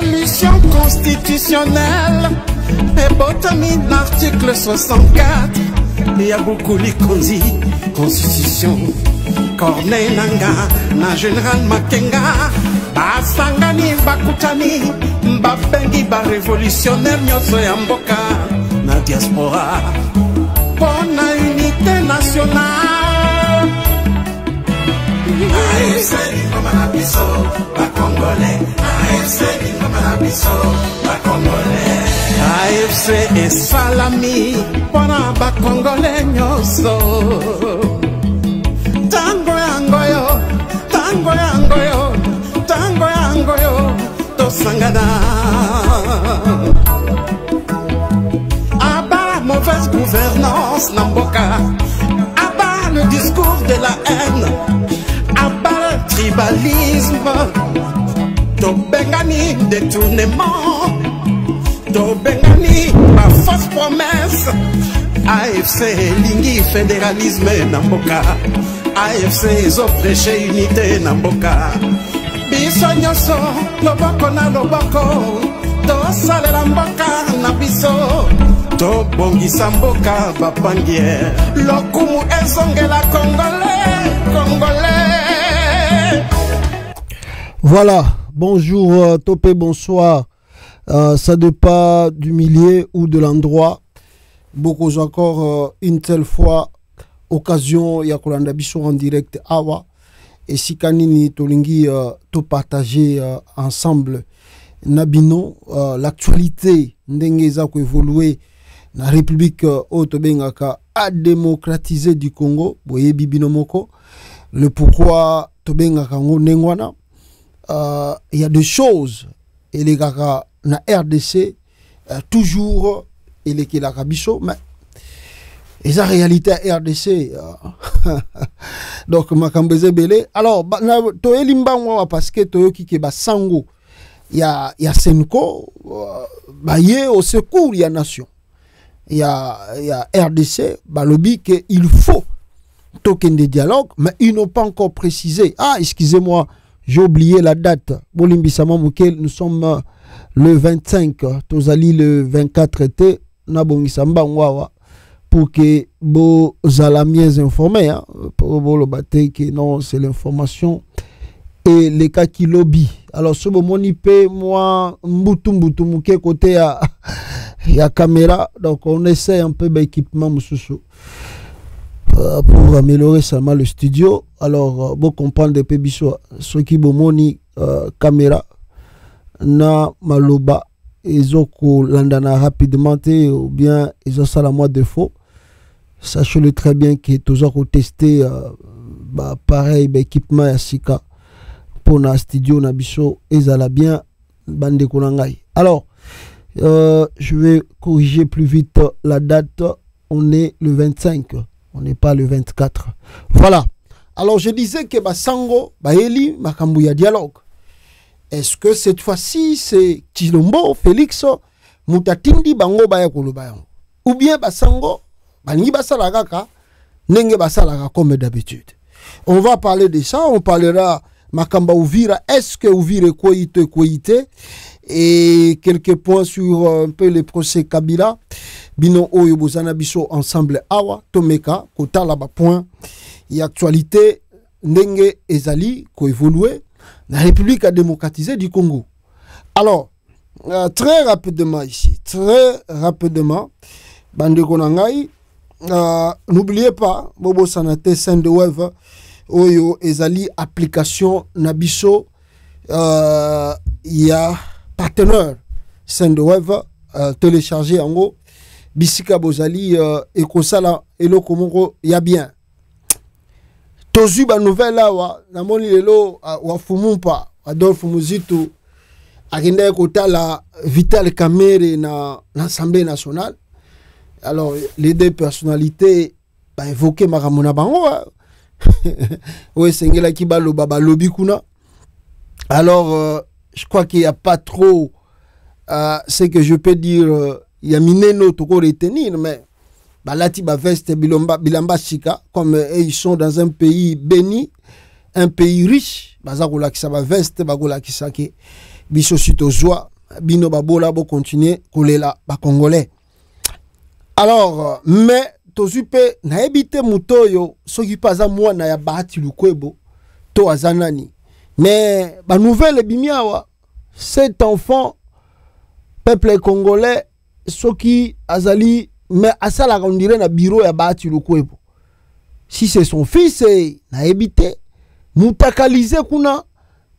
Révolution constitutionnelle et botamine l'article 64. Il y a beaucoup de conzi, constitution. Corneille Nanga, na général Makenga. Basangani, bakutani, babengi, ba révolutionnaire, nyoso ya mboka, na diaspora. Pour la unité nationale. AFC, Bamanabiso, ba Congolais. AFC, Bamanabiso, ba Congolais. AFC et Salami, pour ba Congolais, nyoso. Tango yangoyo, tango yangoyo, tango yangoyo, tosangana. Abat la mauvaise gouvernance Namboka, abat le discours de la haine, abat le tribalisme, Tobengani détournement, Tobengani ma fausse promesse. AFC lingi fédéralisme Namboka, AFC ils ont prêché unité Namboka. Biso nyoso loboko na loboko, to sale la mboka na biso, to bongisa mboka bapangie, lokumu ezongela Congolais, Congolais. Voilà, bonjour, topé, bonsoir. Ça dépend du milieu ou de l'endroit. Beaucoup encore une telle fois occasion ya kolanda biso en direct awa et si kanini tolingi to partager ensemble nabino l'actualité ndenge za ko évoluer na République Otobengaka a démocratisé du Congo boye bibino moko le pourquoi tobengaka ngo nengwana il y a des choses et les gars na RDC toujours et les Kilakabiso, mais et la réalité à RDC. Donc, Makambeze Belé. Alors, to elimba parce que to yoki ke basango ya Senko, baye au secours ya nation. Il y a RDC, balobi que il faut token de dialogue, mais ils n'ont pas encore précisé. Ah, excusez-moi, j'ai oublié la date. Bolimbi Samamoukel, nous sommes le 25, Tozali le 24 été. Nabongisamba Ngwawa pour que vous alamiez informés pour vous le battre que non c'est l'information et les cas qui lobby. Alors ce moment il peut moi mbutu mouké côté ya caméra, donc on essaie un peu d'équipement pour améliorer seulement le studio. Alors vous comprendre des peu ce qui bomoni caméra na maloba ils ont landana rapidement ou bien ils ont ça la moi défaut. Sachez-le très bien que tous ont testé pareil équipement à Sika pour na studio na biso ils allaient bien bande konangai. Alors je vais corriger plus vite la date, on est le 25, on n'est pas le 24. Voilà. Alors je disais que Basango Baeli makambu ya dialogue. Est-ce que cette fois-ci, c'est Chilombo, Félix, Mutatindi, Bango, Bayakolobayan? Ou bien Basango, Bangi Basalagaka, Nenge Basalaga comme d'habitude. On va parler de ça, on parlera Makamba Ouvira, est-ce que Ouvira est Koïté, et quelques points sur un peu le procès Kabila, Bino Oyo Bozana Biso ensemble Awa, Tomeka, Kota Laba point, et actualité, Nenge Ezali, ko évolué. La République a démocratisé du Congo. Alors, très rapidement ici, très rapidement, Bande Konangai, n'oubliez pas, Bobo Sanate Sendewave, Oyo Ezali application Nabiso, il y a partenaire Sendewave, téléchargé en haut, Bisika Bozali, Ekosala, Elo Komoro, il y a bien. Tozu ba nouvelle là wa namoni lelo wa Fumumpa Adolphe Muzitu akinde kota la Vital Kamerhe na l'Assemblée nationale. Alors les deux personnalités ba évoqué makamona bango ouais sengela ki ba lobi kuna. Alors je crois qu'il y a pas trop ce que je peux dire il y a mineno to ko retenir mais Balati ba veste bilamba chika comme ils sont dans un pays béni, un pays riche, bazakola ki sa ba veste bagola ki sake biso sito joie bino babola bo continuer kolela ba congolais. Alors mais tozupe na ebite mutoyo soki paza mwana ya Bahati Lukwebo to azanani. Mais ba nouvelle bimiawa cet enfant peuple congolais soki azali mais asala on dirait na bureau ya Bahati Lukwebo. Si c'est son fils na ebite mutakalize kuna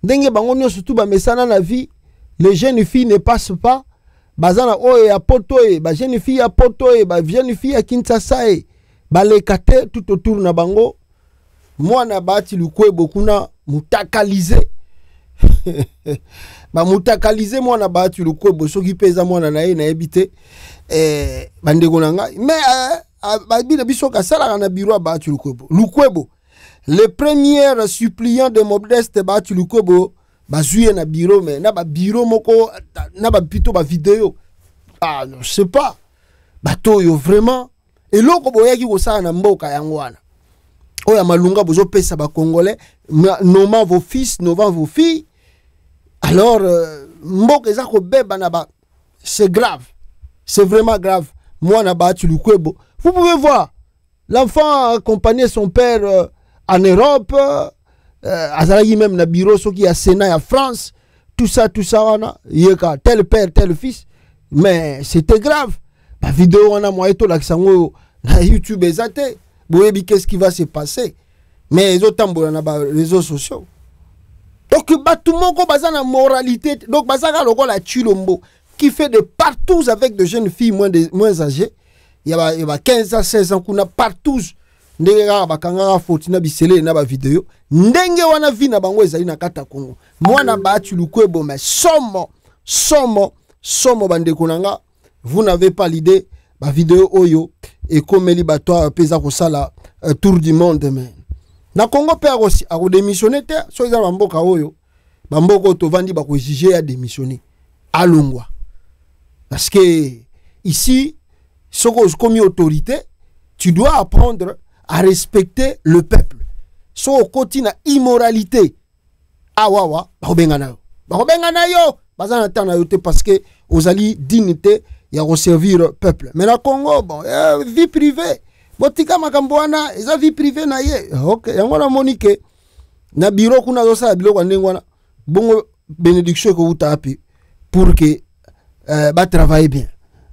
ndenge bango nyonso tu ba mesana na vie. Les jeunes filles ne passent pas. Bazana oye ya poto ba jeune fille ya poto ba jeune fille ya Kinshasa ba lekate tout autour na bango. Moi na Bahati Lukwebo kuna mutakalize. Ba mutakalize moi na Bahati Lukwebo soki peza mwana na ye na ebite bandeko na ngai. Mais ba bina biso ka sala na bureau Bahati Lukwebo. Le premier suppliant de Modeste Bahati Lukwebo bazuye na bureau mais na ba bureau moko na ba plutôt ba vidéo non je sais pas bato yo vraiment et loko boyaki ko sala na mboka yango wana oya malunga bozo pesa ba congolais nommant vos fils nommant vos filles alors mboka eza ko beba na ba c'est grave c'est vraiment grave. Moi na Bahati Lukwebo vous pouvez voir l'enfant accompagner son père en Europe. Azalaki même na bureau soki ya Sénat ya France tout ça wana yeka tel père tel fils mais c'était grave ba vidéo wana moi to la sango na YouTube ezate boyebi qu'est-ce qui va se passer mais les autres na ba réseaux sociaux donc batu moko bazana moralité donc bazaka lokola Chilombo qui fait de partout avec de jeunes filles moins âgées il y a 15 ans 16 ans kuna partout ndenge kaka bakangaka foti na bisele na ba video ndenge wana vi na bango ezali na kata Kongo mwana Bahati Lukwebo mais somo bandeko nanga vous n'avez pas l'idée ba video oyo et comme li bato pesa ko sala tour du monde mais na Congo pe aussi a démissionner te so za bamboka oyo bamboko to vandi ba ko exiger à démissionner alongwa parce que ici soko comme autorité tu dois apprendre à respecter le peuple. So au côté na immoralité. Awawa, bahobengana yo. Bazana tana yote parce que ozali dignité ya servir peuple. Mais na Congo bon, vie privée. Botika makamboana, eza vie privée na ye. OK, yango na monique na bureau kuna zo sa biloko ndengwana. Bongo bénédiction ko uta api pour que ba travailler bien.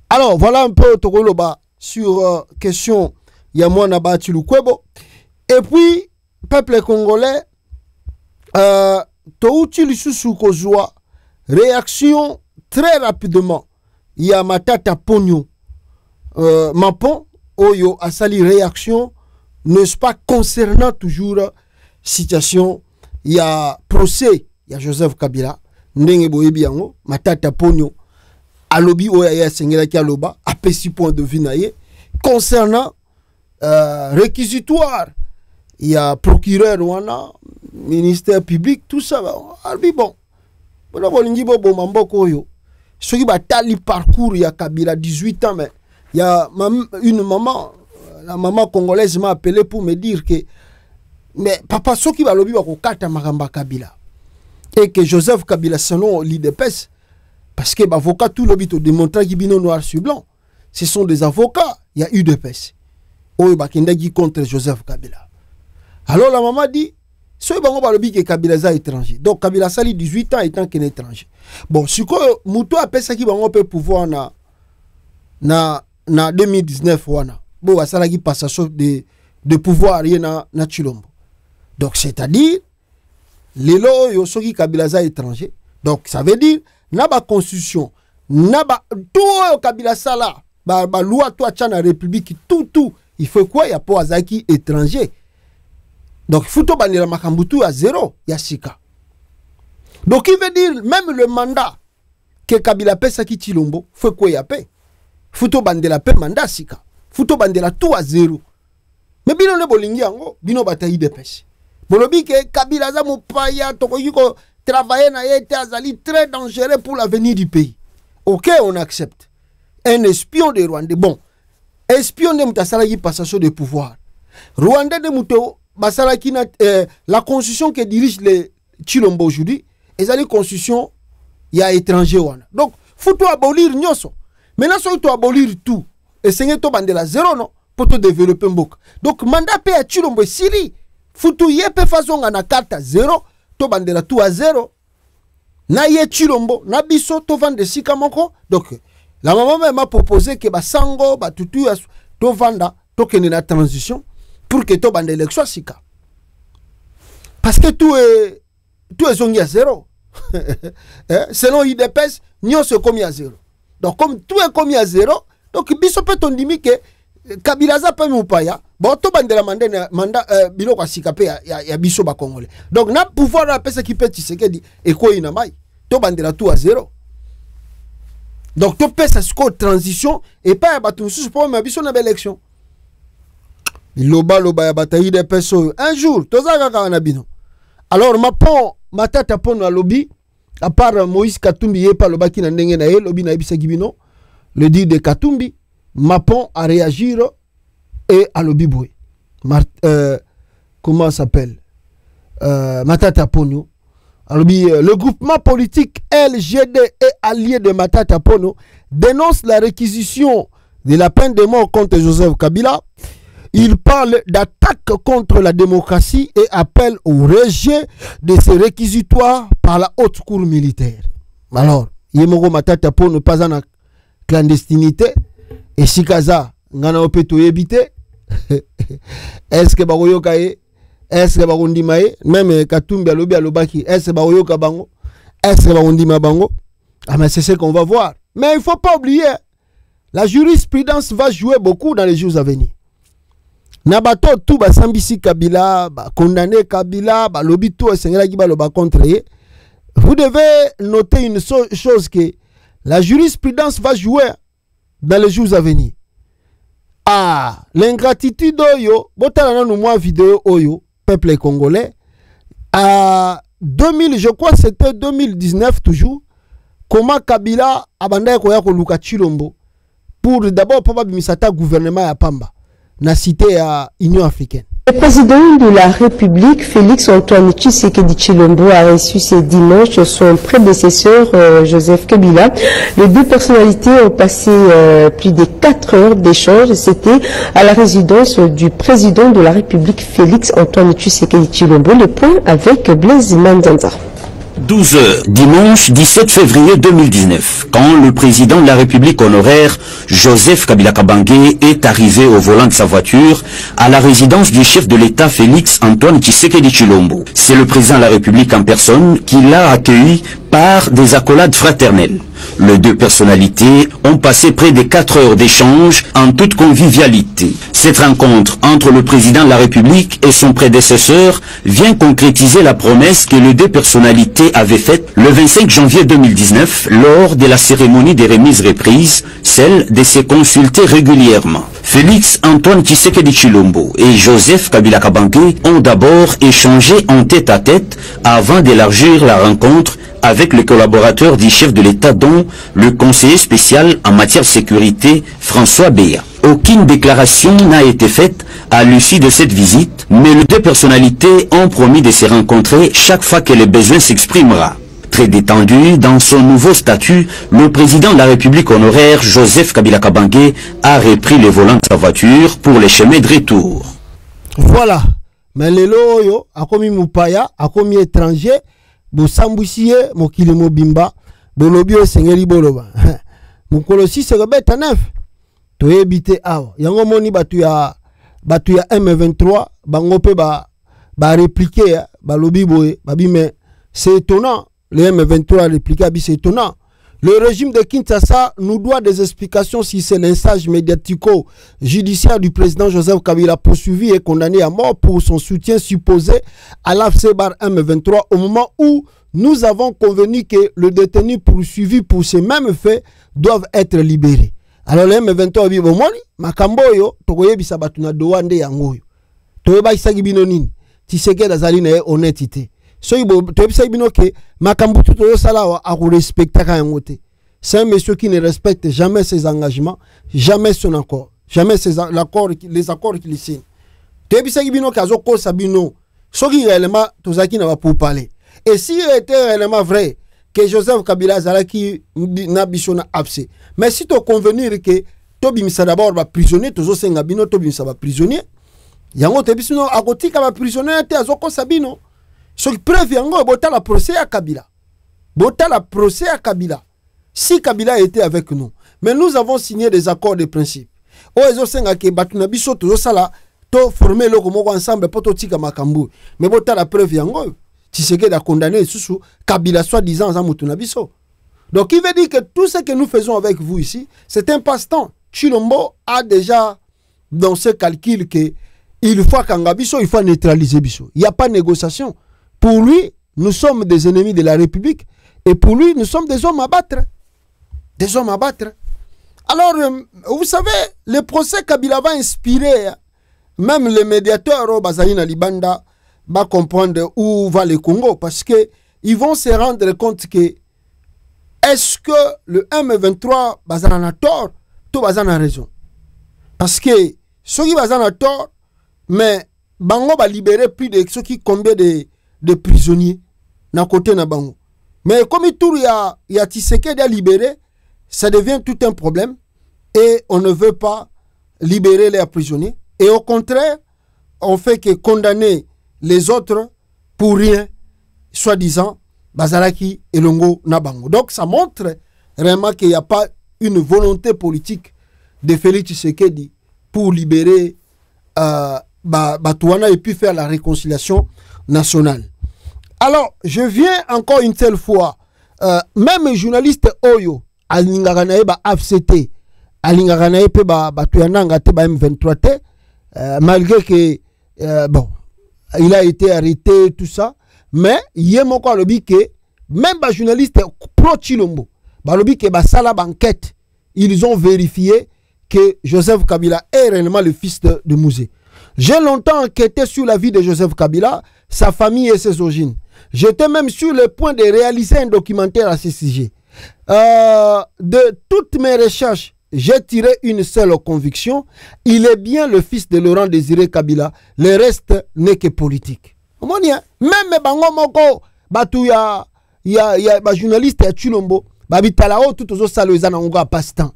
Alors, voilà un peu tokoloba sur question ya mwana Bahati Lukwebo. Et puis peuple congolais touti lisusu kozwa réaction très rapidement ya Matata Ponyo Mapon oyo asali réaction n'est-ce pas concernant toujours situation ya procès ya Joseph Kabila ndenge boyebi yango Matata Ponyo alobi oya ya sengela ki aloba apesi point de vue na ye concernant réquisitoire, il y a procureur wana, ministère public, tout ça. Albi bon. Bon bolingi bo mamboko yo. Soki ba tali parcours il y a Kabila 18 ans mais il y a une maman, la maman congolaise m'a appelé pour me dire que mais papa soki ba lobi ba ko kata makamba Kabila. Et que Joseph Kabila selon l'IDPS parce que l'avocat tout lobi to démontrer qui bino noir sur blanc. Ce sont des avocats, il y a UDPS. Oyo bakendaki contre Joseph Kabila. Alors la maman dit, soy bango balobi que Kabila za étranger. Donc Kabila sali 18 ans étant qu'un étranger. Bon, si quoi muto appelle ça qui bango peut pouvoir na 2019 wana. Bon, ça qui passation de pouvoir na Chilombo. Donc c'est-à-dire les lois yo soki Kabila za étranger. Donc ça veut dire na ba constitution, na ba tout Kabila sala, ba loi toi tchana république tout il faut quoi? Il y a pas Azaki étranger. Donc, il faut tout bannir la makambutu à zéro. Il y a Sika. Donc, il veut dire, même le mandat que Kabila paie Saki Chilombo, il faut quoi? Il y a paix. Il faut tout bannir la paix mandat Sika. Il faut tout bannir la tout à zéro. Mais bino ne bolingi ango, bino bataille de pêche. Bolobi que Kabila za mopaya, toko yuko travailler na yete azali très dangereux pour l'avenir du pays. Ok, on accepte. Un espion de Rwanda. Bon. Espion de Mutasalaki passation de pouvoir. Rwanda de Muto la constitution qui dirige les Chilombo aujourd'hui, est la constitution il y a étranger wana. Donc faut to abolir nyoso. Maintenant so to abolir tout. Et c'est to bandela zéro non pour te développer mboka. Donc mandat pe a Chilombo Siri. Faut to yepe façon na carte zéro to bandela tout à zéro. Na ye Chilombo na biso to vendre sika moko. Donc la maman m'a proposé que ba sango ba tutu to vanda to kene na transition pour que to bande élection sika. Parce que tout est zongi à zéro. Selon IDPS, nous sommes commis à zéro. Donc comme tout est commis à zéro, donc biso peut on dit que Kabila za pas mupaya, bon to bande la mandat bilo kwa sika pe ya biso ba congolais. Donc na pouvoir la pesa qui peut Tshisekedi et quoi ina mai, to bande la tout à zéro. Donc to pesa score transition et pas ya batu sous pour ma biso na élection. Loba ya bataille des personnes un jour toza ka na bino. Alors ma tata pon na lobby à part Moïse Katumbi et pas loba ki na ndenge na ye lobby na ibisa gibino le dit de Katumbi Mapon à réagir et à lobby boy. Comment s'appelle Matata Pono. Le groupement politique LGD et allié de Matata Pono dénonce la réquisition de la peine de mort contre Joseph Kabila. Il parle d'attaque contre la démocratie et appelle au rejet de ces réquisitoires par la haute cour militaire. Alors, Yemoro Matata Pono pas en clandestinité et Sikaza ngana opeto yebite. Est-ce que baroyoka e? Est-ce que barondima e? Même Katumbi alobi alobaki, est-ce que baroyoka bango? Est-ce que barondima bango? Ah mais c'est ce qu'on va voir. Mais il ne faut pas oublier, la jurisprudence va jouer beaucoup dans les jours à venir. Nabato tout ba sambisi Kabila, ba condamner Kabila, ba lobi tout sengela ki ba loba contre. Vous devez noter une chose que la jurisprudence va jouer dans les jours à venir. Ah, l'ingratitude oyo, botala na moi vidéo oyo, peuple congolais. À 2000, je crois c'était 2019 toujours, comment Kabila abanda koya ko luka Chilombo pour d'abord probablement misata gouvernement ya Pamba na cité à Union africaine. Le président de la République, Félix Antoine Tshisekedi Tshilombo, a reçu ce dimanche son prédécesseur Joseph Kabila. Les deux personnalités ont passé plus de 4 heures d'échange. C'était à la résidence du président de la République, Félix Antoine Tshisekedi Tshilombo. Le point avec Blaise Manzanza. 12h, dimanche 17 février 2019, quand le président de la République honoraire, Joseph Kabila Kabange, est arrivé au volant de sa voiture à la résidence du chef de l'État Félix Antoine Tshisekedi Tshilombo. C'est le président de la République en personne qui l'a accueilli par des accolades fraternelles. Les deux personnalités ont passé près de 4 heures d'échange en toute convivialité. Cette rencontre entre le président de la République et son prédécesseur vient concrétiser la promesse que les deux personnalités avaient faite le 25 janvier 2019 lors de la cérémonie des remises-reprises, celle de se consulter régulièrement. Félix Antoine Tshisekedi Tshilombo et Joseph Kabila Kabange ont d'abord échangé en tête-à-tête avant d'élargir la rencontre avec le collaborateur du chef de l'État dont le conseiller spécial en matière de sécurité, François Béa. Aucune déclaration n'a été faite à l'issue de cette visite, mais les deux personnalités ont promis de se rencontrer chaque fois que le besoin s'exprimera. Très détendu dans son nouveau statut, le président de la République honoraire, Joseph Kabila Kabange, a repris le volant de sa voiture pour les chemins de retour. Voilà. Mais le loyo, a commis Moupaya, a commis étranger, Bosambousiye, Mokili Mobimba, Bolobio Sengeli Boloba. Mokolosi se rebête à neuf. Tu es habité à Yango Moni batu ya M23, Bangope ba répliquer, ba lobi boye, babi mais c'est étonnant. Le M23 a répliqué, c'est étonnant. Le régime de Kinshasa nous doit des explications si c'est l'insage médiatico-judiciaire du président Joseph Kabila poursuivi et condamné à mort pour son soutien supposé à l'AFC-Bar M23 au moment où nous avons convenu que le détenu poursuivi pour ces mêmes faits doivent être libérés. Alors le M23 dit, bon, makamboyo, tokoye bisabatuna doande yangoyo. Toyeba isagi bino nini. Tshisekedi azali na honnêteté. C'est un monsieur qui ne respecte jamais ses engagements, jamais son accord, jamais les accords qu'il signe. Et s'il était réellement vrai que Joseph Kabila Zalaki na biso na abse. Mais si tu convenir que tobimisa d'abord ba prisonnier, tozo senga bino tobimisa ba prisonnier. Yango te biso no akotika ba prisonnier te azoko sabino. So preuve yango bota la procès à Kabila. Bota la procès à Kabila. Si Kabila était avec nous, mais nous avons signé des accords de principe. O ezo senga ke batuna biso tozo sala to former le moko ensemble pour tika makambu. Mais bota la preuve yango. Tshisekedi a condamné sous Kabila soi-disant en mutuna biso. Donc il veut dire que tout ce que nous faisons avec vous ici, c'est un passe-temps. Chilombo a déjà dans ce calcul que il faut qu'Angabiso, il faut neutraliser Biso. Il n'y a pas de négociation. Pour lui, nous sommes des ennemis de la République. Et pour lui, nous sommes des hommes à battre. Des hommes à battre. Alors, vous savez, le procès Kabila va inspirer même les médiateurs au Bazaïna Libanda va comprendre où va le Congo. Parce qu'ils vont se rendre compte que est-ce que le M23 Bazana a tort, tout Bazana a raison. Parce que ceux qui Bazana a tort, mais Bango va libérer plus de ceux qui combien de prisonniers na côté na Bango. Mais comme il y a Tshisekedi à libérer, ça devient tout un problème et on ne veut pas libérer les prisonniers. Et au contraire, on fait que condamner les autres pour rien, soi-disant, Bazalaki et Longo Nabango. Donc ça montre vraiment qu'il n'y a pas une volonté politique de Félix Tshisekedi pour libérer Batouana et puis faire la réconciliation nationale. Alors, je viens encore une telle fois, même journaliste Oyo, Alingaganae ba AFCT, Alingaganae pe Batouana ngate ba M23T, malgré que, bon, il a été arrêté, tout ça, mais il y a encore le bique, même les journalistes pro-Chilombo, le bique, sala banquette, ils ont vérifié que Joseph Kabila est réellement le fils de Mouzé. J'ai longtemps enquêté sur la vie de Joseph Kabila, sa famille et ses origines. J'étais même sur le point de réaliser un documentaire à ce sujet. De toutes mes recherches, j'ai tiré une seule conviction. Il est bien le fils de Laurent Désiré Kabila. Le reste n'est que politique. Même bango moko batu ya journaliste ya Chilombo babitalao tout aux salozana onga passe-temps.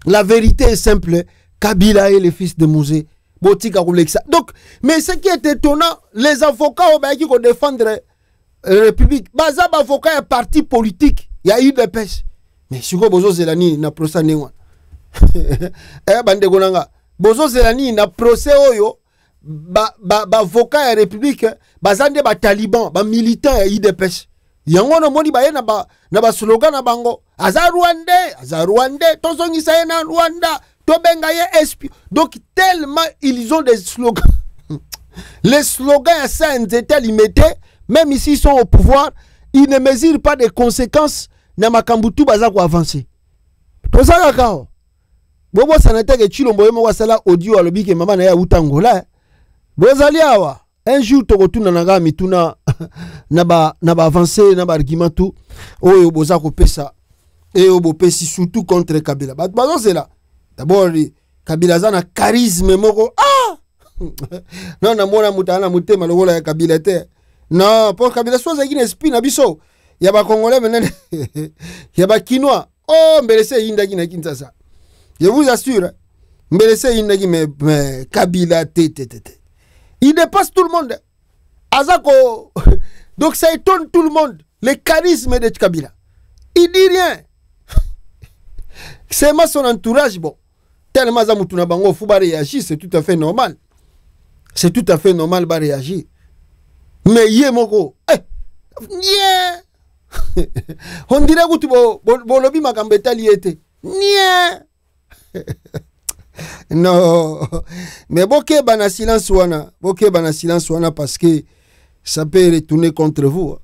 La vérité est simple. Kabila est le fils de Mouzé. Donc, mais ce qui est étonnant, les avocats qui vont défendre la République, bazab avocat est parti politique, il y a eu des pêches. Mais si vous bozo zelani na procès newa. Bande gonanga. Bozo zelani na procès oyo avocat et République, bazande ba taliban, ba militant et IDPS. Yango no moni ba ye na ba slogan na bango. Aza Rwandais, tozongi sa na Rwanda. Donc tellement ils ont des slogans. Les slogans à ça ils mettaient, même ici ils sont au pouvoir, ils ne mesurent pas des conséquences na makambutu baza ko avancer. Pour ça kakao. Bobo sanata ke Chilombo yemo wasala audio alobi ke mama na ya utangola. Bozali awa. Un jour tokotuna nanga mituna na ba avancer na ba argument tout oyo boza ko pesa et obo pesi surtout contre Kabila. Bazo c'est là. D'abord, Kabila zana charisme moko. Ah! Non, na mona mutana mutema lokola ya Kabila te. Non, pour Kabila soit zaki esprit na biso. Ya ba Congolais maintenant. Ya ba Kinois. Oh, mbelese yinda ki na Kinshasa. Je vous assure. Mbelese yinda ki mais Kabila te. Il dépasse tout le monde. Azako. Donc ça étonne tout le monde. Le charisme de Kabila. Il dit rien. C'est son entourage, bon. Tellement Zamutuna Bango faut réagir, c'est tout à fait normal. C'est tout à fait normal de réagir. Mais yé moko, nie. On dirait que tu bolobi makambeta liete. Nie. Non. Mais boké bana silence wana parce que ça peut retourner contre vous.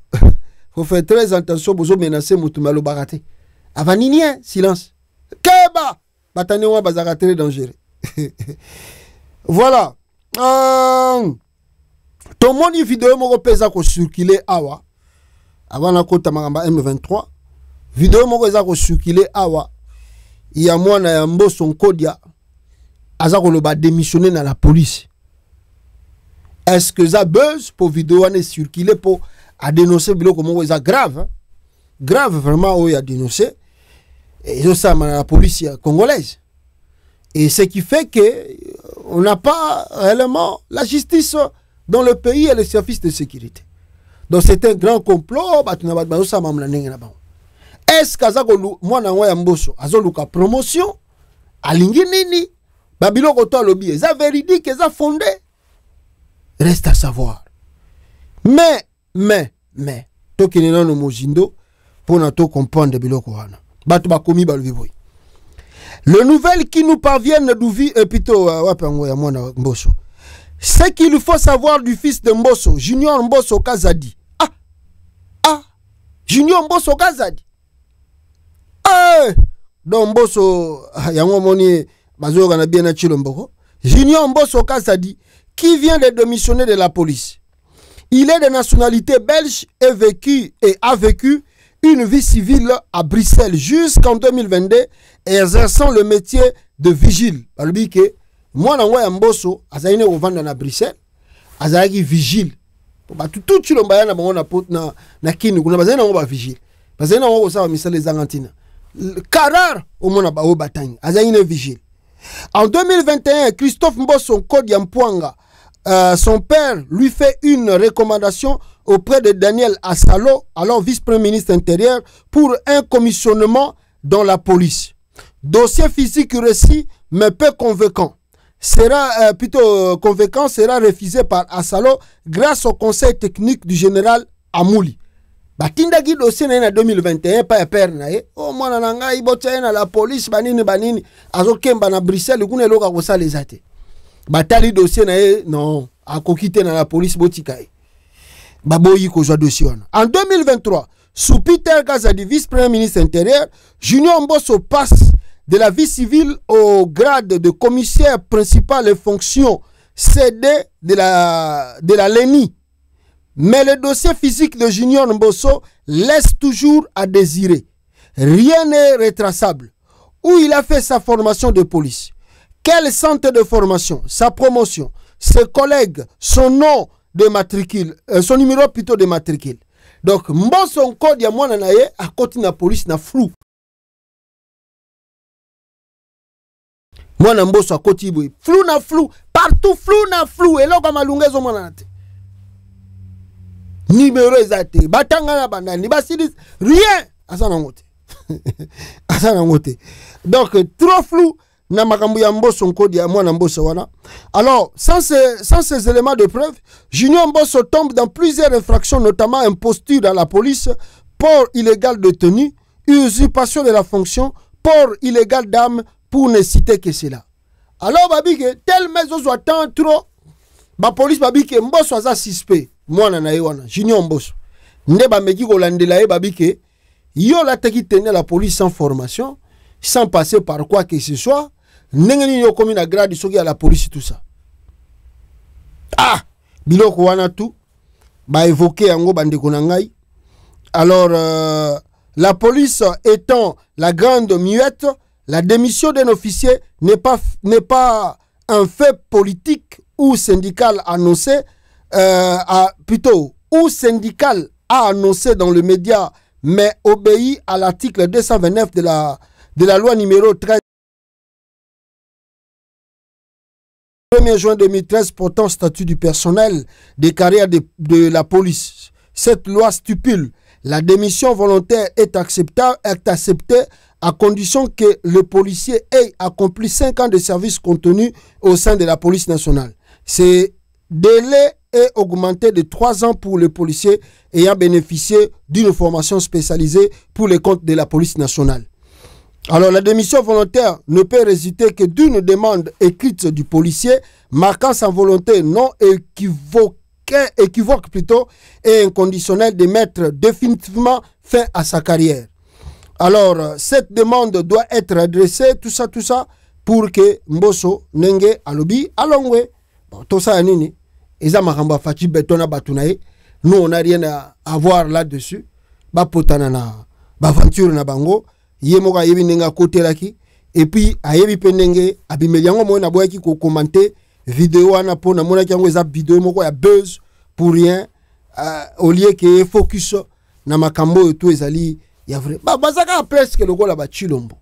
Faut faire très attention pour menacer mutumalo barate. Avaninien, silence. Keba Batanewa bazaka très dangereux. Voilà. Ton monde vidéo moko pesa ko circuler awa. Avant la kota magamba M23. Vidéo moko eza ko circuler awa. Il y a mwana ya Mboso Nkodia. Aza ko loba démissionner dans la police. Est-ce que ça buzz pour vidéo ane circuler pour à dénoncer biloko moko eza grave? Hein? grave vraiment où il a dénoncé. Et ça, la police congolaise. Et ce qui fait qu'on n'a pas réellement la justice dans le pays et les services de sécurité. Donc c'est un grand complot. Est-ce que moi na mboso azoluka promotion alingi nini babilo koto lobby eza véridique eza fondé reste à savoir. Mais tokini nano mozindo pour to comprendre biloko wana batu bakomi balobi boy. Le nouvel qui nous parviennent d'Ouvi plutôt wapango ya mwana Mboso. Ce qu'il faut savoir du fils de Mboso, Junior Mboso Kazadi. Junior Mboso Kazadi. Donc Mboso yango moni bazo kana bien na Chilomboko. Junior Mboso Kazadi qui vient de démissionner de la police. Il est de nationalité belge et a vécu une vie civile à Bruxelles jusqu'en 2022 exerçant le métier de vigile. Balobi ke moi na ngoya Mboso azaine ovanda na Bruxelles azaki vigile. Ba tout chilomba yana bango na pot na kini kuna bazaine ngo ba vigile. Bazaine ngo sa misale zangantina. Karar au mona ba o batang azaine vigile. En 2021, Christophe Mboso Kodi Mpwanga, son père lui fait une recommandation auprès de Daniel Assalo, alors vice-premier ministre intérieur, pour un commissionnement dans la police. Dossier physique récit, mais peu convaincant. Sera refusé par Assalo grâce au conseil technique du général Amouli. Batindagi dossier na 2021 pa père na ye o mwana nanga ibotya na la police banini azokemba na Bruxelles kuna eloka kosala ezate batali dossier na ye non akokite na la police botika ye baboyi kozwa dossier wana. En 2023 sous Peter Kazadi, vice-premier ministre intérieur, Junior Mboso passe de la vie civile au grade de commissaire principal et fonction CD de la LENI. Mais le dossier physique de Junior Mboso laisse toujours à désirer. Rien n'est retraçable. Où il a fait sa formation de police, quel centre de formation, sa promotion, ses collègues, son nom de matricule, son numéro plutôt de matricule. Donc, Mboso code ya mwana na ye à côté de la police na flou. Mwana Mboso à côté boy, flou na flou, partout flou na flou et là comme malungezo mwana na te. Numéro exact, batanga na bandani, basilis rien asana ngote. Asana ngote. Donc trop flou na makambo ya Mboso nkodi ya mwana Mboso wana. Alors sans ces éléments de preuve, Junior Mboso tombe dans plusieurs infractions, notamment imposture dans la police, port illégal de tenue, usurpation de la fonction, port illégal d'armes, pour ne citer que cela. Alors babi que tel maison soit tant trop, ba police babi que Mboso aza suspect. Mwana na yewana Junior Mboso nde ba meki ko landela ye babi ke yo la teki tenir la police sans formation, sans passer par quoi que ce soit, ndengeni yo komi na grade soki à la police tout ça. Biloko wana tout ba évoquer yango bandeko na ngai. Alors la police étant la grande muette, la démission d'un officier n'est pas un fait politique ou syndical annoncé. Plutôt, ou syndical a annoncé dans le média, mais obéit à l'article 229 de la loi numéro 13 1er juin 2013 portant statut du personnel des carrières de la police. Cette loi stipule la démission volontaire est acceptée à condition que le policier ait accompli 5 ans de service contenu au sein de la police nationale. C'est délai est augmenté de 3 ans pour les policiers ayant bénéficié d'une formation spécialisée pour les comptes de la police nationale. Alors la démission volontaire ne peut résulter que d'une demande écrite du policier marquant sa volonté non équivoque plutôt et inconditionnelle de mettre définitivement fin à sa carrière. Alors cette demande doit être adressée tout ça pour que Mboso nenge alobi alongwe tout ça nini. Nous on n'a rien à voir là-dessus. Bapotana na baventure na bango yemoka yebi nenga côté laki et puis ayebi penenge abimeliango mo na boyaki ko commenter vidéo ana po na mona kyango eza vidéo moko ya buzz pour rien au lieu que focus na makambo eto ezali ya vrai bazaka presque lokola ba Chilombo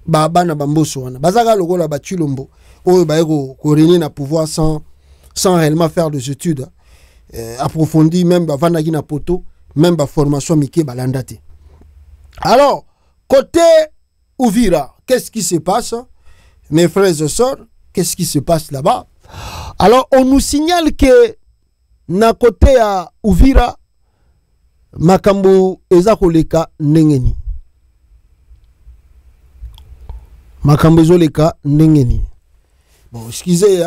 bana bamboso wana bazaka lokola ba Chilombo oyo ba ko régner na pouvoir sans réellement faire des études approfondies, même bavanda ki na poto, même ba formation mike balanda te. Alors côté Uvira, qu'est-ce qui se passe mes frères et sœurs? Qu'est-ce qui se passe là-bas? Alors on nous signale que na côté à Uvira makambo eza koleka ndengeni. Makambo ezoleka ndengeni. Bon, excusez,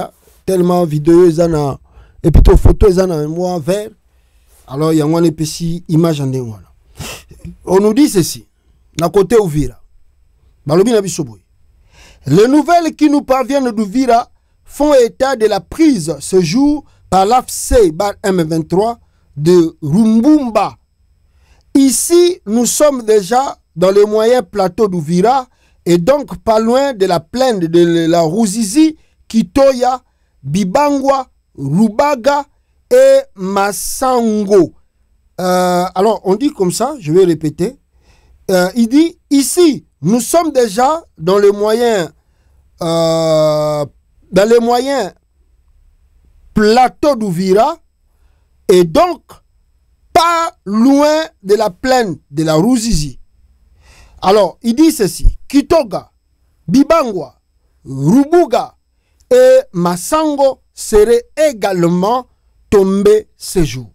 tellement vidéo ezana et plutôt photo ezana moi vert. Alors il y a un petit image en ndengwana. On nous dit ceci. Na côté Uvira. Balobi na bisoboy. Les nouvelles qui nous parviennent d'Uvira font état de la prise ce jour par l'AFC bar M23 de Rumbumba. Ici, nous sommes déjà dans les moyens plateaux d'Uvira et donc pas loin de la plaine de la Ruzizi, Kitoya, Bibangwa, Rubaga et Massango. Alors, on dit comme ça, je vais répéter. Il dit, ici, nous sommes déjà dans les moyens plateaux d'Uvira et donc pas loin de la plaine de la Ruzizi. Alors, il dit ceci. Kitoga, Bibangwa, Rubuga et Massango seraient également tombés ce jour.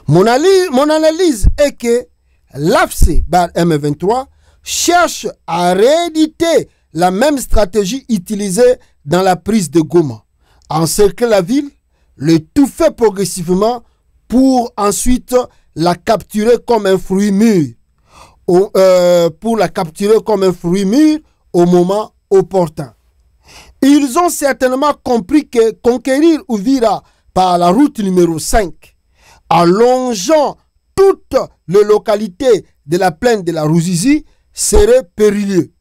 Mon analyse est que l'AFC bar M23 cherche à rééditer la même stratégie utilisée dans la prise de Goma. Encercler la ville, le tout fait progressivement pour ensuite la capturer comme un fruit mûr. Pour la capturer comme un fruit mûr au moment opportun. Ils ont certainement compris que conquérir Uvira par la route numéro 5, en longeant toutes les localités de la plaine de la Ruzizi, serait périlleux.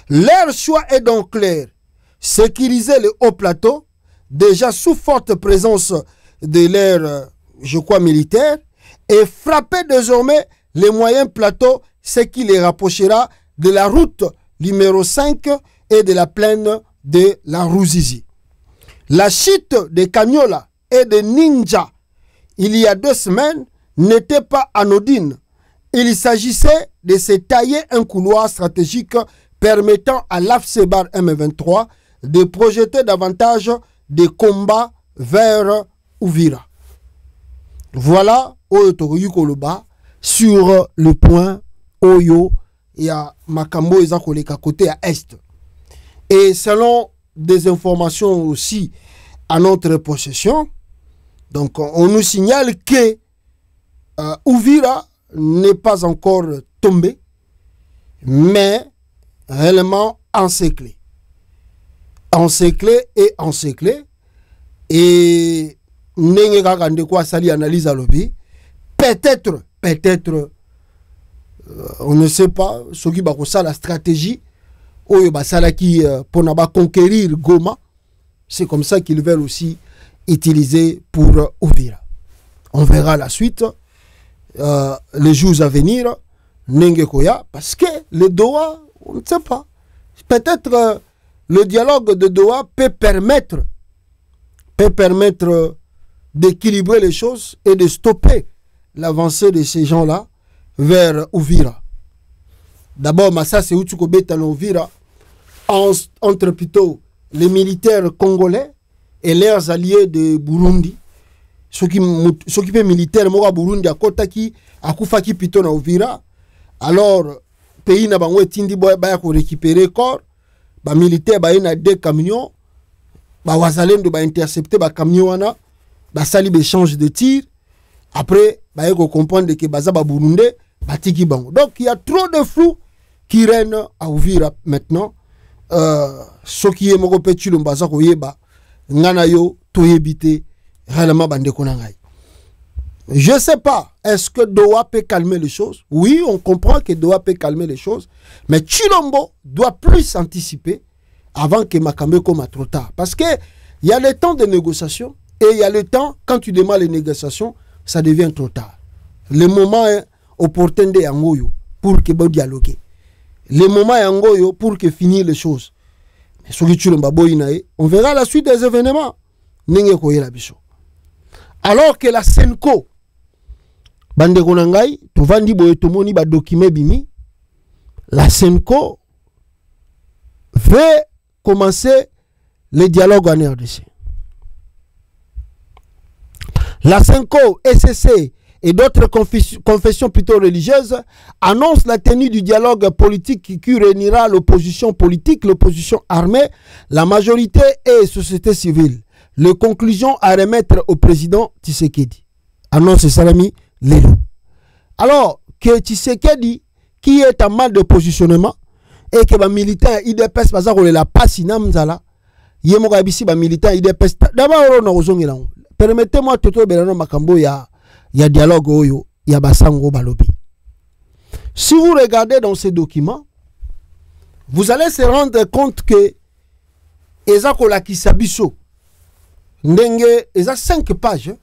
Leur choix est donc clair. Sécuriser le haut plateau, déjà sous forte présence de l'air, je crois, militaire, et frapper désormais les moyens plateaux, ce qui les rapprochera de la route numéro 5 et de la plaine de la Ruzizi. La chute de Kanyola et de Ninja, il y a 2 semaines, n'était pas anodine. Il s'agissait de se tailler un couloir stratégique permettant à l'AFC bar M23 de projeter davantage de combats vers Uvira. Voilà Oyo Koloba sur le point Oyo et à Makambo et Zakoleka côté à Est. Et selon des informations aussi à notre possession, donc on nous signale que Uvira n'est pas encore tombé, mais réellement encerclé. Encerclé et encerclé. Et analyse à lobby. Peut-être, on ne sait pas, ce qui va ça la stratégie, pour conquérir Goma, c'est comme ça qu'ils veulent aussi utiliser pour Uvira. On verra la suite, les jours à venir, Nengekoya, parce que le Doha, on ne sait pas. Peut-être le dialogue de Doha peut permettre d'équilibrer les choses et de stopper l'avancée de ces gens-là vers Uvira. D'abord, Massa c'est Utukobeta Uvira entre plutôt les militaires congolais et leurs alliés de Burundi. Ceux qui sont militaires à Burundi à Kotaki, à Koufaki plutôt na Uvira. Alors, pays n'a pas récupérer corps, les militaires ont 2 camions, les Wazalendo ont intercepté les camions, ils ont échange de tirs. Après, ils ont compris que les Burundi batiki bango. Donc, il y a trop de flou qui règne à Uvira maintenant. Ce qui est mon petit lombaza koyeba, nganayo toyebite réellement bande konangai. Je ne sais pas, est-ce que Doha peut calmer les choses? Oui, on comprend que Doha peut calmer les choses, mais Chilombo doit plus anticiper avant que Makambe komme trop tard. Parce qu'il y a le temps de négociation et il y a le temps, quand tu démarres les négociations, ça devient trop tard. Le moment est opportun de Yangoyo pour que vous dialoguez. Le moment est Yangoyo pour que finir les choses. Mais ce qui on verra la suite des événements. Alors que la Senko, bande konangai, tu vandi boye tomoni ba document bimi, la Senko veut commencer le dialogue en RDC. La Senko, SCC et d'autres confessions plutôt religieuses annoncent la tenue du dialogue politique qui réunira l'opposition politique, l'opposition armée, la majorité et société civile. Les conclusions à remettre au président Tshisekedi. Annonce Salami Lelo. Alors que Tshisekedi, qui est en mal de positionnement, et que les militaires IDPS baza la passe namzala, yemoka bisi ba militaires IDPS d'abord na ozongela. Permettez-moi toto belano makambo ya dialogue oyo ya basango balobi. Si vous regardez dans ces documents, vous allez se rendre compte que ezako kisabiso ndenge eza 5 pages.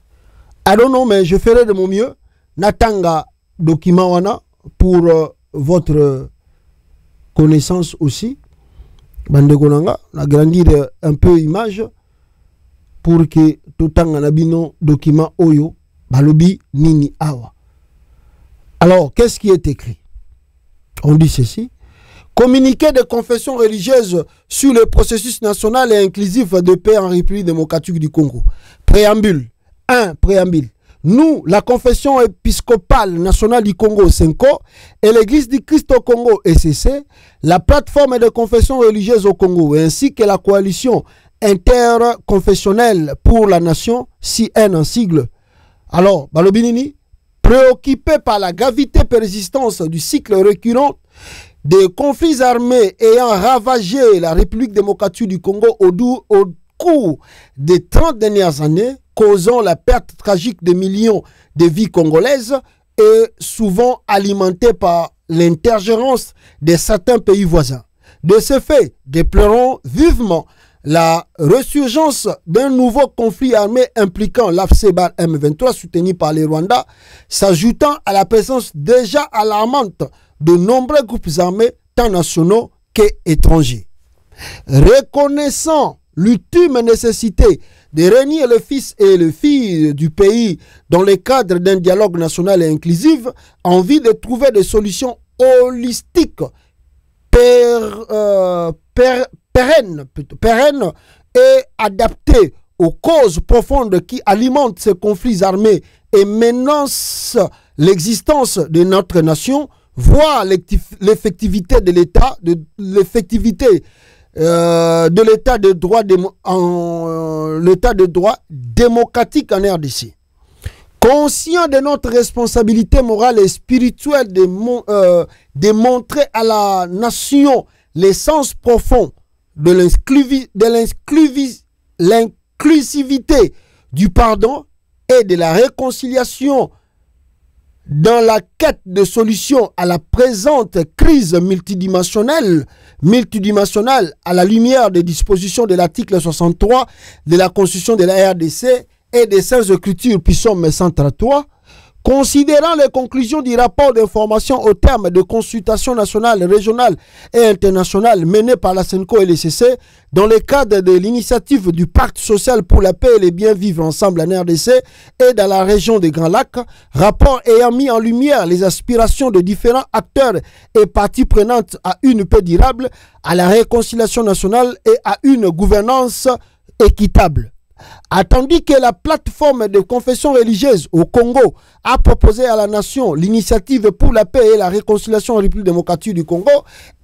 I don't know, mais je ferai de mon mieux. Natanga document wana pour votre connaissance aussi. Bande konanga, agrandir un peu image pour que totanga nabino document oyo balobi nini awa. Alors, qu'est-ce qui est écrit? On dit ceci. Communiqué de confession religieuse sur le processus national et inclusif de paix en République démocratique du Congo. Préambule. 1. Préambule. Nous, la confession épiscopale nationale du Congo, SENCO, et l'Église du Christ au Congo, ECC, la plateforme de confession religieuse au Congo, ainsi que la coalition interconfessionnelle pour la nation, CN en sigle. Alors, Balobinini, préoccupé par la gravité persistance du cycle récurrent des conflits armés ayant ravagé la République démocratique du Congo au cours des 30 dernières années, causant la perte tragique de millions de vies congolaises et souvent alimentée par l'intergérence de certains pays voisins. De ce fait, déplorons vivement la résurgence d'un nouveau conflit armé impliquant l'AFC-BAR M23 soutenu par les Rwandais, s'ajoutant à la présence déjà alarmante de nombreux groupes armés, tant nationaux qu'étrangers. Reconnaissant l'ultime nécessité de réunir le fils et le fille du pays dans le cadre d'un dialogue national et inclusif, en vue de trouver des solutions holistiques, pérennes et adaptées aux causes profondes qui alimentent ces conflits armés et menacent l'existence de notre nation, voire l'effectivité de l'État, l'état de droit démocratique en RDC. Conscient de notre responsabilité morale et spirituelle de montrer à la nation l'essence profonde de l'inclusivité, du pardon et de la réconciliation dans la quête de solutions à la présente crise multidimensionnelle à la lumière des dispositions de l'article 63 de la Constitution de la RDC et des Saintes Écritures puissant 133, considérant les conclusions du rapport d'information au terme de consultations nationales, régionales et internationales menées par la SENCO et l'ECC dans le cadre de l'initiative du Pacte social pour la paix et les bien vivre ensemble en RDC et dans la région des Grands Lacs, rapport ayant mis en lumière les aspirations de différents acteurs et parties prenantes à une paix durable, à la réconciliation nationale et à une gouvernance équitable. Attendu que la plateforme de confession religieuse au Congo a proposé à la nation l'initiative pour la paix et la réconciliation en République démocratique du Congo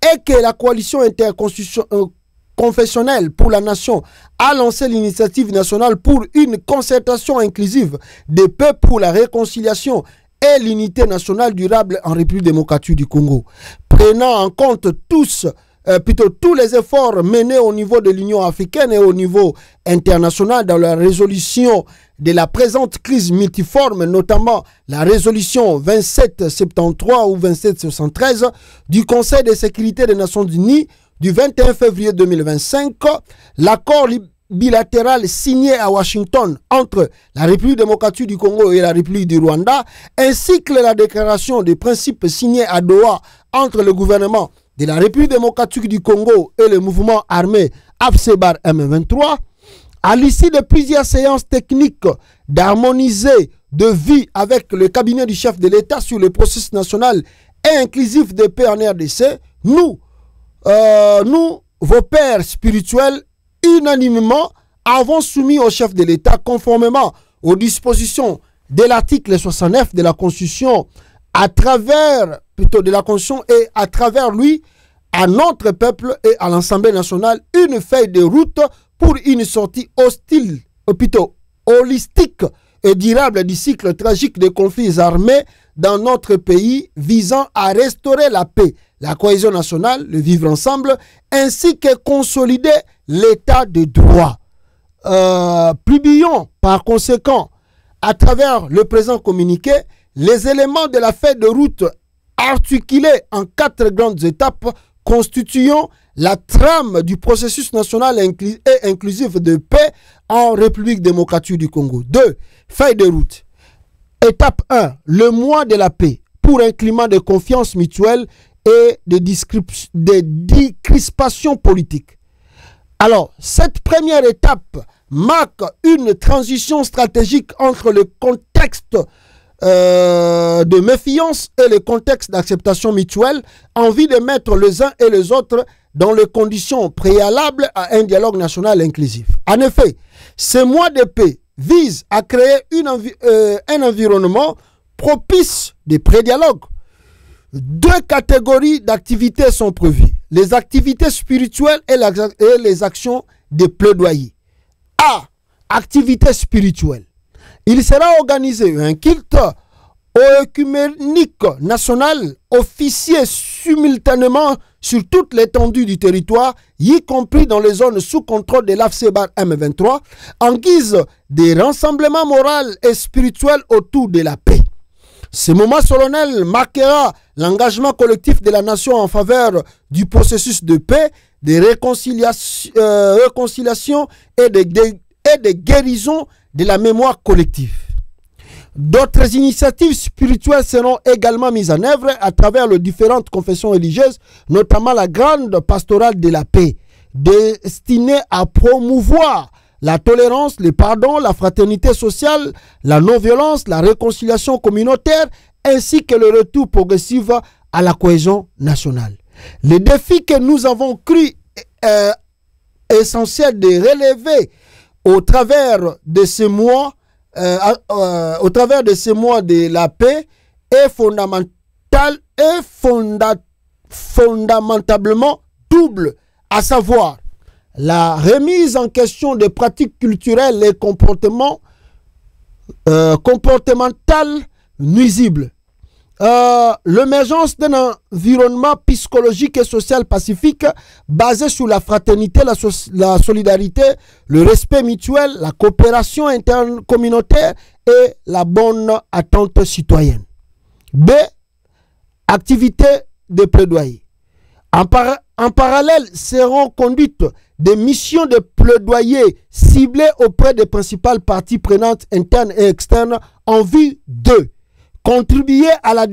et que la coalition interconfessionnelle pour la nation a lancé l'initiative nationale pour une concertation inclusive de paix pour la réconciliation et l'unité nationale durable en République démocratique du Congo, prenant en compte tous les efforts menés au niveau de l'Union africaine et au niveau international dans la résolution de la présente crise multiforme, notamment la résolution 2773 ou 2773 du Conseil de sécurité des Nations Unies du 21 février 2025, l'accord bilatérale signée à Washington entre la République démocratique du Congo et la République du Rwanda, ainsi que la déclaration des principes signée à Doha entre le gouvernement de la République démocratique du Congo et le mouvement armé AFC/bar M23, à l'issue de plusieurs séances techniques d'harmoniser de vie avec le cabinet du chef de l'État sur le processus national et inclusif de paix en RDC, nous, vos pères spirituels, unanimement avons soumis au chef de l'État, conformément aux dispositions de l'article 69 de la Constitution, à travers lui, à notre peuple et à l'Assemblée nationale, une feuille de route pour une sortie holistique et durable du cycle tragique des conflits armés dans notre pays, visant à restaurer la paix, la cohésion nationale, le vivre ensemble, ainsi que consolider l'état de droit. Publions par conséquent, à travers le présent communiqué, les éléments de la feuille de route articulés en 4 grandes étapes constituant la trame du processus national et inclusif de paix en République démocratique du Congo. 2. Feuille de route. Étape 1. Le mois de la paix pour un climat de confiance mutuelle et de décrispation politique. Alors, cette première étape marque une transition stratégique entre le contexte de méfiance et le contexte d'acceptation mutuelle en vue de mettre les uns et les autres dans les conditions préalables à un dialogue national inclusif. En effet, ce mois de paix vise à créer un environnement propice de pré-dialogue. 2 catégories d'activités sont prévues: les activités spirituelles et les actions de plaidoyer. A. Activités spirituelles. Il sera organisé un culte œcuménique national officié simultanément sur toute l'étendue du territoire, y compris dans les zones sous contrôle de l'AFC/bar M23, en guise de rassemblement moral et spirituel autour de la paix. Ce moment solennel marquera l'engagement collectif de la nation en faveur du processus de paix, de réconciliation et de guérison de la mémoire collective. D'autres initiatives spirituelles seront également mises en œuvre à travers les différentes confessions religieuses, notamment la grande pastorale de la paix, destinée à promouvoir la tolérance, le pardon, la fraternité sociale, la non-violence, la réconciliation communautaire, ainsi que le retour progressif à la cohésion nationale. Les défis que nous avons cru essentiel de relever au travers de ces mois, de la paix est fondamentalement double, à savoir la remise en question des pratiques culturelles et comportementales nuisibles, l'émergence d'un environnement psychologique et social pacifique basé sur la fraternité, la solidarité, le respect mutuel, la coopération interne communautaire et la bonne attente citoyenne. B. Activité de plaidoyer. En parallèle seront conduites des missions de plaidoyer ciblées auprès des principales parties prenantes internes et externes en vue de contribuer à la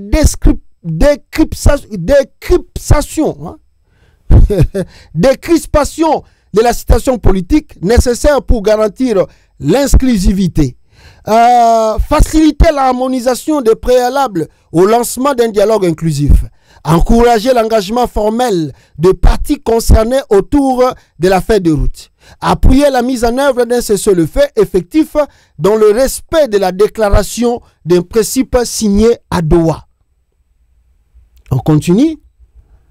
décrispation de la situation politique nécessaire pour garantir l'inclusivité, faciliter l'harmonisation des préalables au lancement d'un dialogue inclusif, encourager l'engagement formel des parties concernées autour de la feuille de route, appuyer la mise en œuvre d'un cessez-le-feu effectif dans le respect de la déclaration d'un principe signé à Doha. On continue,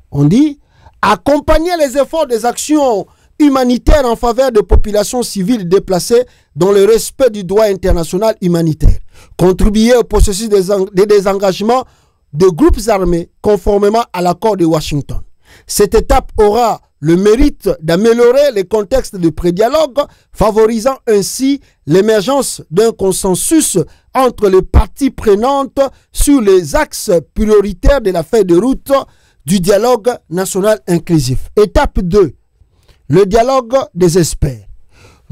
on dit accompagner les efforts des actions humanitaires en faveur de populations civiles déplacées dans le respect du droit international humanitaire, contribuer au processus de désengagement de groupes armés conformément à l'accord de Washington. Cette étape aura le mérite d'améliorer les contextes de pré-dialogue, favorisant ainsi l'émergence d'un consensus entre les parties prenantes sur les axes prioritaires de la feuille de route du dialogue national inclusif. Étape 2. Le dialogue des experts.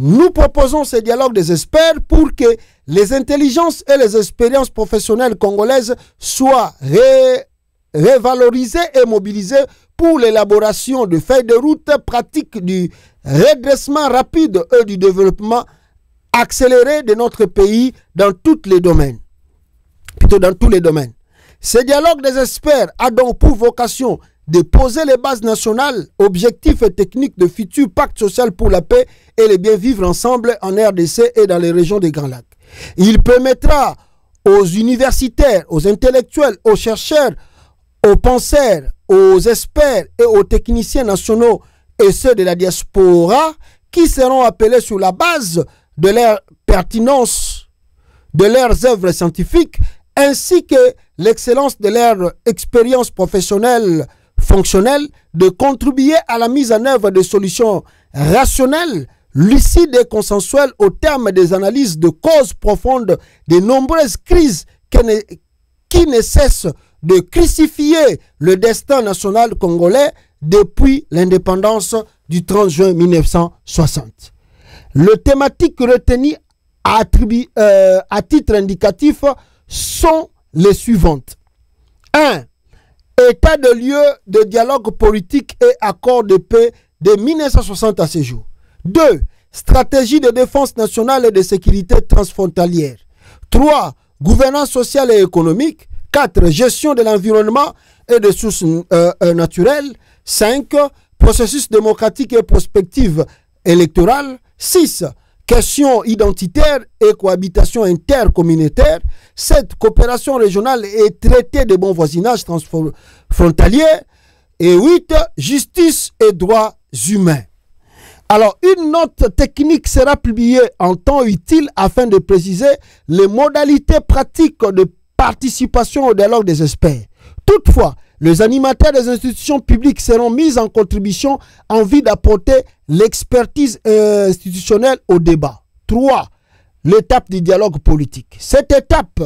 Nous proposons ce dialogue des experts pour que les intelligences et les expériences professionnelles congolaises soient révalorisées et mobilisées pour l'élaboration de feuilles de route pratiques du redressement rapide et du développement accéléré de notre pays dans tous les domaines. Plutôt dans tous les domaines. Ce dialogue des experts a donc pour vocation de poser les bases nationales, objectifs et techniques de futur pacte social pour la paix et le bien vivre ensemble en RDC et dans les régions des Grands Lacs. Il permettra aux universitaires, aux intellectuels, aux chercheurs, aux penseurs, aux experts et aux techniciens nationaux et ceux de la diaspora qui seront appelés sur la base de leur pertinence, de leurs œuvres scientifiques ainsi que l'excellence de leur expérience professionnelle fonctionnelle, de contribuer à la mise en œuvre de solutions rationnelles, lucides et consensuelles au terme des analyses de causes profondes des nombreuses crises qui ne cessent de crucifier le destin national congolais depuis l'indépendance du 30 juin 1960. Les thématiques retenues à titre indicatif sont les suivantes. 1. État de lieu de dialogue politique et accord de paix de 1960 à ce jour. 2. Stratégie de défense nationale et de sécurité transfrontalière. 3. Gouvernance sociale et économique. 4. Gestion de l'environnement et des sources naturelles. 5. Processus démocratique et prospective électorale. 6. Questions identitaires et cohabitation intercommunautaire. 7. Coopération régionale et traité de bon voisinage transfrontalier. Et 8. Justice et droits humains. Alors, une note technique sera publiée en temps utile afin de préciser les modalités pratiques de participation au dialogue des experts. Toutefois, les animateurs des institutions publiques seront mis en contribution en vue d'apporter l'expertise institutionnelle au débat. 3. L'étape du dialogue politique. Cette étape,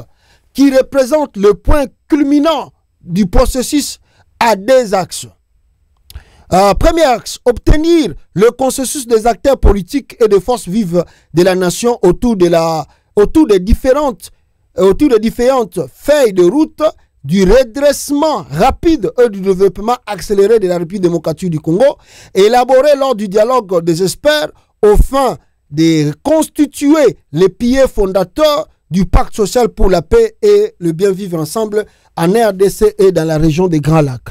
qui représente le point culminant du processus, a deux axes. Premier axe, obtenir le consensus des acteurs politiques et des forces vives de la nation autour des différentes feuilles de route du redressement rapide et du développement accéléré de la République démocratique du Congo, élaboré lors du dialogue des experts au fin de constituer les piliers fondateurs du pacte social pour la paix et le bien vivre ensemble en RDC et dans la région des Grands Lacs.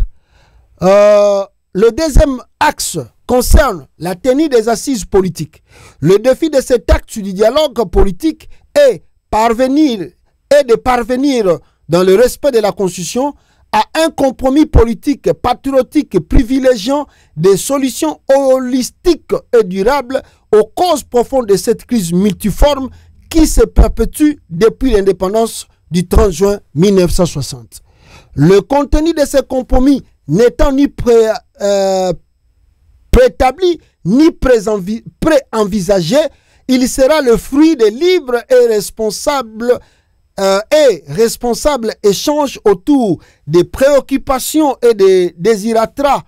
Le deuxième axe concerne la tenue des assises politiques. Le défi de cet acte du dialogue politique est de parvenir dans le respect de la Constitution à un compromis politique patriotique privilégiant des solutions holistiques et durables aux causes profondes de cette crise multiforme qui se perpétue depuis l'indépendance du 30 juin 1960. Le contenu de ce compromis n'étant ni préétabli ni préenvisagé, il sera le fruit des libres et responsables échanges autour des préoccupations et des désirata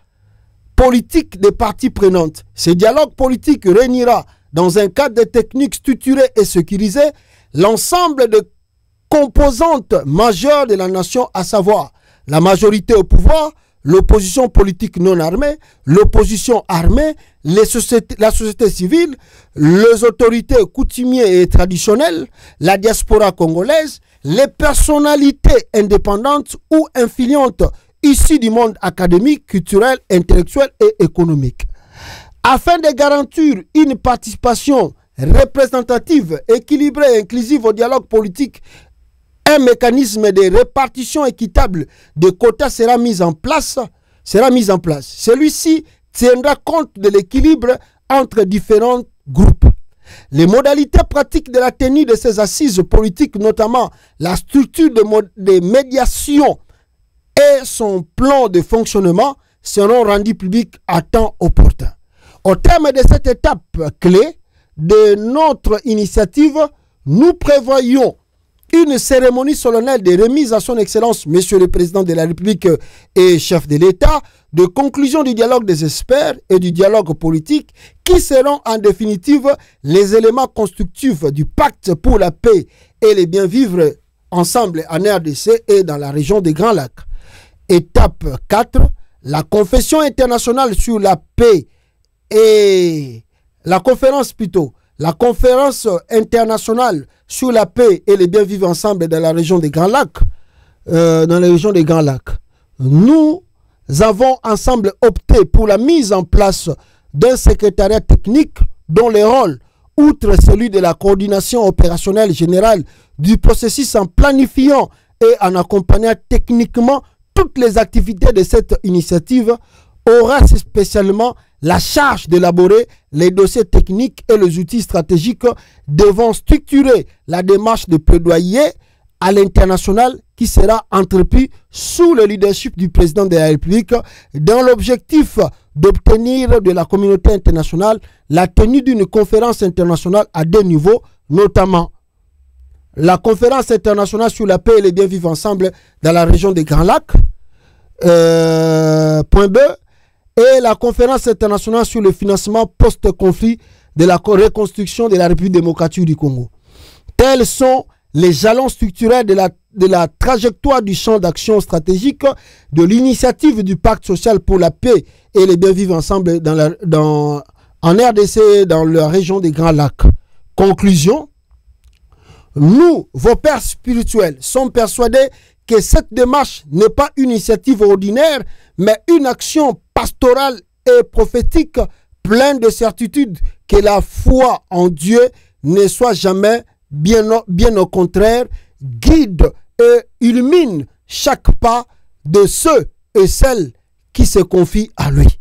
politiques des parties prenantes. Ce dialogue politique réunira dans un cadre de techniques structurées et sécurisées l'ensemble de composantes majeures de la nation, à savoir la majorité au pouvoir, l'opposition politique non armée, l'opposition armée, la société civile, les autorités coutumières et traditionnelles, la diaspora congolaise, les personnalités indépendantes ou influentes issues du monde académique, culturel, intellectuel et économique. Afin de garantir une participation représentative, équilibrée et inclusive au dialogue politique, un mécanisme de répartition équitable de quotas sera mis en place. Celui-ci tiendra compte de l'équilibre entre différents groupes. Les modalités pratiques de la tenue de ces assises politiques, notamment la structure de médiation et son plan de fonctionnement, seront rendus publics à temps opportun. Au terme de cette étape clé de notre initiative, nous prévoyons une cérémonie solennelle de remise à son Excellence, Monsieur le Président de la République et chef de l'État, de conclusion du dialogue des experts et du dialogue politique, qui seront en définitive les éléments constructifs du pacte pour la paix et le bien vivre ensemble en RDC et dans la région des Grands Lacs. Étape 4, la confession internationale sur la paix et la conférence internationale sur la paix et le bien vivre ensemble dans la région des Grands Lacs. Nous avons ensemble opté pour la mise en place d'un secrétariat technique dont le rôle, outre celui de la coordination opérationnelle générale du processus en planifiant et en accompagnant techniquement toutes les activités de cette initiative, aura spécialement la charge d'élaborer les dossiers techniques et les outils stratégiques devant structurer la démarche de plaidoyer à l'international qui sera entrepris sous le leadership du président de la République dans l'objectif d'obtenir de la communauté internationale la tenue d'une conférence internationale à 2 niveaux, notamment la conférence internationale sur la paix et le bien vivre ensemble dans la région des Grands Lacs, point B, et la conférence internationale sur le financement post-conflit de la reconstruction de la République démocratique du Congo. Tels sont les jalons structurels de la trajectoire du champ d'action stratégique de l'initiative du pacte social pour la paix et le bien vivre ensemble en RDC dans la région des Grands Lacs. Conclusion, nous, vos pères spirituels, sommes persuadés que cette démarche n'est pas une initiative ordinaire, mais une action pastorale et prophétique pleine de certitude que la foi en Dieu ne soit jamais, bien au contraire, guide et illumine chaque pas de ceux et celles qui se confient à lui.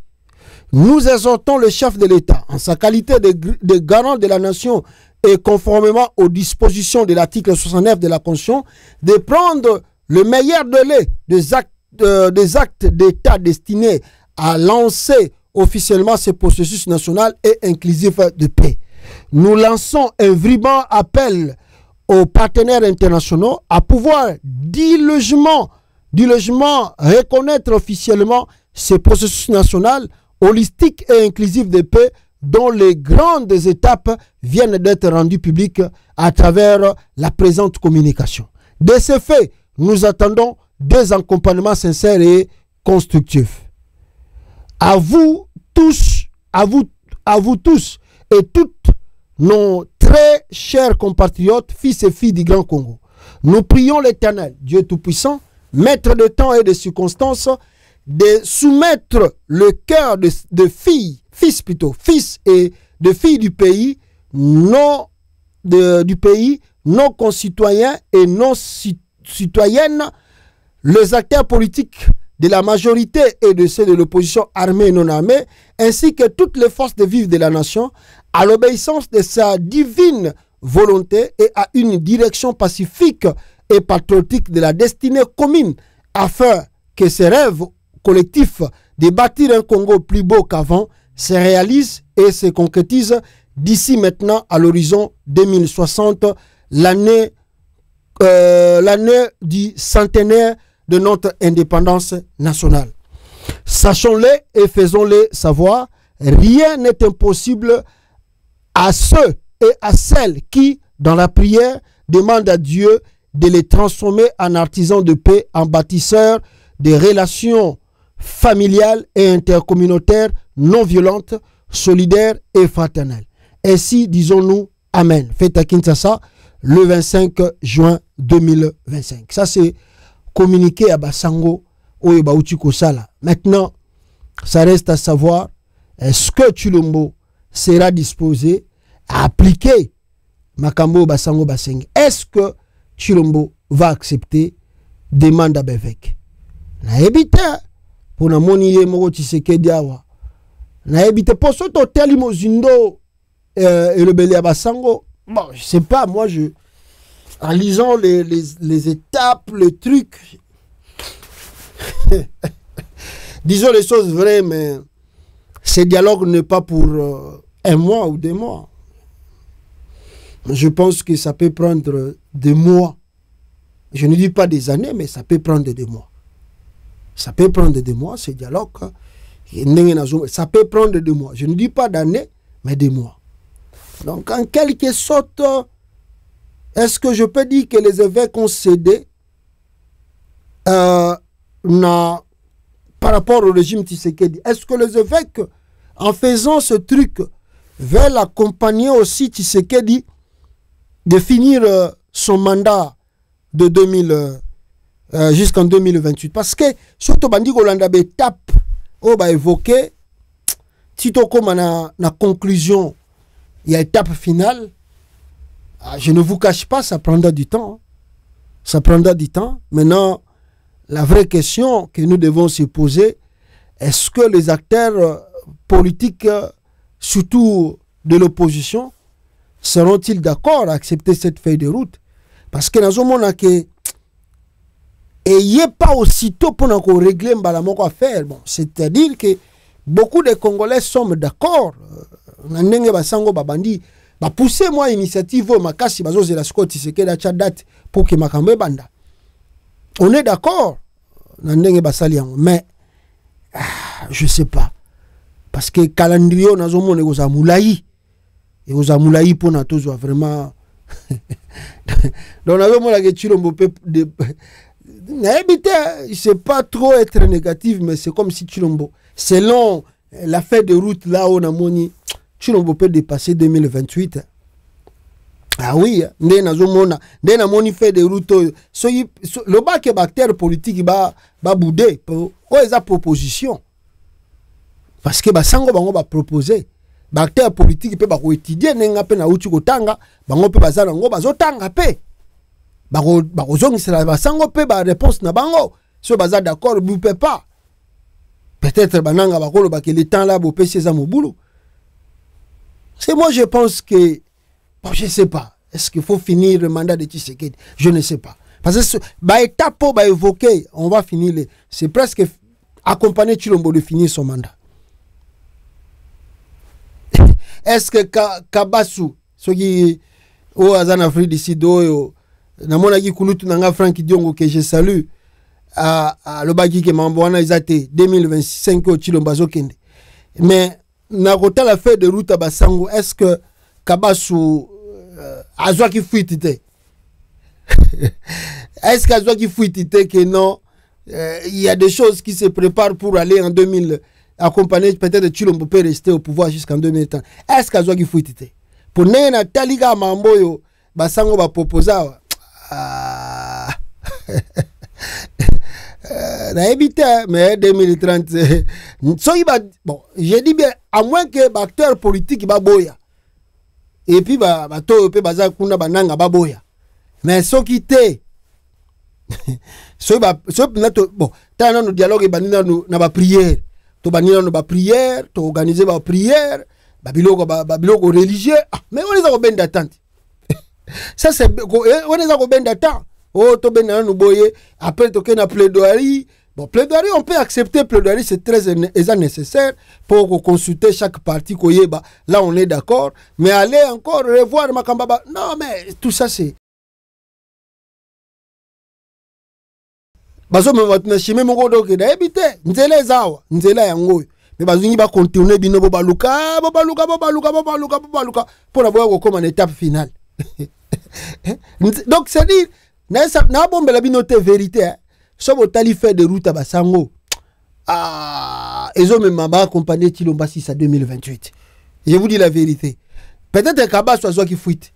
Nous exhortons le chef de l'État, en sa qualité de garant de la nation et conformément aux dispositions de l'article 69 de la Constitution, de prendre le meilleur délai des actes d'État destinés à lancer officiellement ce processus national et inclusif de paix. Nous lançons un vibrant appel aux partenaires internationaux à pouvoir diligement reconnaître officiellement ce processus national holistique et inclusif de paix dont les grandes étapes viennent d'être rendues publiques à travers la présente communication. De ce fait, nous attendons des accompagnements sincères et constructifs. À vous tous et toutes nos très chers compatriotes, fils et filles du Grand Congo, nous prions l'Éternel, Dieu Tout-Puissant, maître de temps et de circonstances, de soumettre le cœur de fils et de filles du pays, nos concitoyens et nos citoyennes, les acteurs politiques de la majorité et de ceux de l'opposition armée et non armée, ainsi que toutes les forces de vivre de la nation, à l'obéissance de sa divine volonté et à une direction pacifique et patriotique de la destinée commune, afin que ce rêve collectif de bâtir un Congo plus beau qu'avant se réalise et se concrétise d'ici maintenant à l'horizon 2060, l'année du centenaire de notre indépendance nationale. Sachons-le et faisons-le savoir, rien n'est impossible à ceux et à celles qui, dans la prière, demandent à Dieu de les transformer en artisans de paix, en bâtisseurs des relations familiales et intercommunautaires non violentes, solidaires et fraternelles. Ainsi, disons-nous Amen. Fête à Kinshasa le 25 juin 2025. Ça, c'est communiqué à Basango ou Bauchi Kosala. Maintenant, ça reste à savoir, est-ce que Tshilombo sera disposé à appliquer Makambo Basango Baseng? Est-ce que Tshilombo va accepter demande à Bevek? Na ebite pour na moni ye moko Tshisekedi awa. Na ebite pour ce hôtel Mozindo et le Belé à Basango. Bon, je sais pas, moi en lisant les étapes, les trucs, disons les choses vraies, mais ce dialogue n'est pas pour un mois ou 2 mois. Je pense que ça peut prendre des mois Je ne dis pas des années, mais ça peut prendre des mois. Ça peut prendre des mois, ce dialogue. Ça peut prendre des mois. Je ne dis pas d'années, mais des mois. Donc, en quelque sorte, est-ce que je peux dire que les évêques ont cédé par rapport au régime Tshisekedi? Est-ce que les évêques, en faisant ce truc, veulent accompagner aussi Tshisekedi de finir son mandat de 2000 jusqu'en 2028? Parce que surtout bandi Golanda étape on va évoquer tito comme na conclusion, il y a étape finale. Je ne vous cache pas, ça prendra du temps. Ça prendra du temps. Maintenant, la vraie question que nous devons se poser, est-ce que les acteurs politiques, surtout de l'opposition, seront-ils d'accord à accepter cette feuille de route? Parce que dans un monde que il n'y a pas aussitôt pour nous régler à faire. Bon, c'est-à-dire que beaucoup de Congolais sont d'accord. Pousser moi initiative makasi bazo la Scott c'est que la date pour que makambe banda. On est d'accord. Mais je sais pas. Parce que calendrier on a zomo negoza moulayi. Et aux amoulayi pour na toujours vraiment donc on a zomo la que Chilombo peut c'est pas trop être négatif, mais c'est comme si Chilombo, selon la feuille de route là où on a moni, Chilombo peut dépasser 2028. Ah oui, dès na moni feuille de route, le bas que acteur politique ba boudé, quoi est la proposition? Parce que basango bango ba proposer, acteur politique peut ba étudier nenga pe na uchi kotanga, bango pe bazana ngo bazotanga pe. Basango pe ba réponse na bango so baza d'accord vous peut pas peut-être bananga bakolo ba que le temps là bo pese za mobulo. C'est moi je pense que bon, je sais pas est-ce qu'il faut finir le mandat de Tshisekedi, je ne sais pas parce que ba étape ba évoquer on va finir c'est presque accompagner Tshilombo de finir son mandat. Est-ce que Kabasu ce qui au azana Afrique d'ici do namona ki kulutu nanga Frank Diongo que je salue à le bagi que mambwana izate 2025 au Tshilombo zokende mais na kota la feuille de route à Basango est-ce que Kabasu azwa ki fuitite est-ce qu'azwa ki fuitite que non il y a des choses qui se préparent pour aller en 2000 accompagner peut-être Tshilombo peut rester au pouvoir jusqu'en 2030 est-ce qu'azwa ki fuitite pour nena taliga mamboyo Basango ba proposer mais 2030 bon j'ai dit bien à moins que l'acteur politique ba boya et puis to pe baza kuna bananga ba boya mais so qui te so bon tant no dialogue banina na ba prière to banina no ba prière to organiser ba prière ba biloko religieux mais on les a ben d'attente. Ça c'est on est à ben d'attente. Oh to ben na boye après to na plaidoirie. Bon plaidoirie on peut accepter plaidoirie c'est très nécessaire pour consulter chaque partie koyeba là on est d'accord mais aller encore revoir makamba non mais tout ça c'est bazo me watna chime moko donc da ebite nzela zawa nzela yango mais bazungi ba continuer bino bo baluka pour avoir comme en étape finale. Donc c'est dire na bombe la binote vérité so botali fait de route à Basango ils ont même pas accompagné Tshilombo à 2028. Je vous dis la vérité, peut-être Kaba soit qui fuite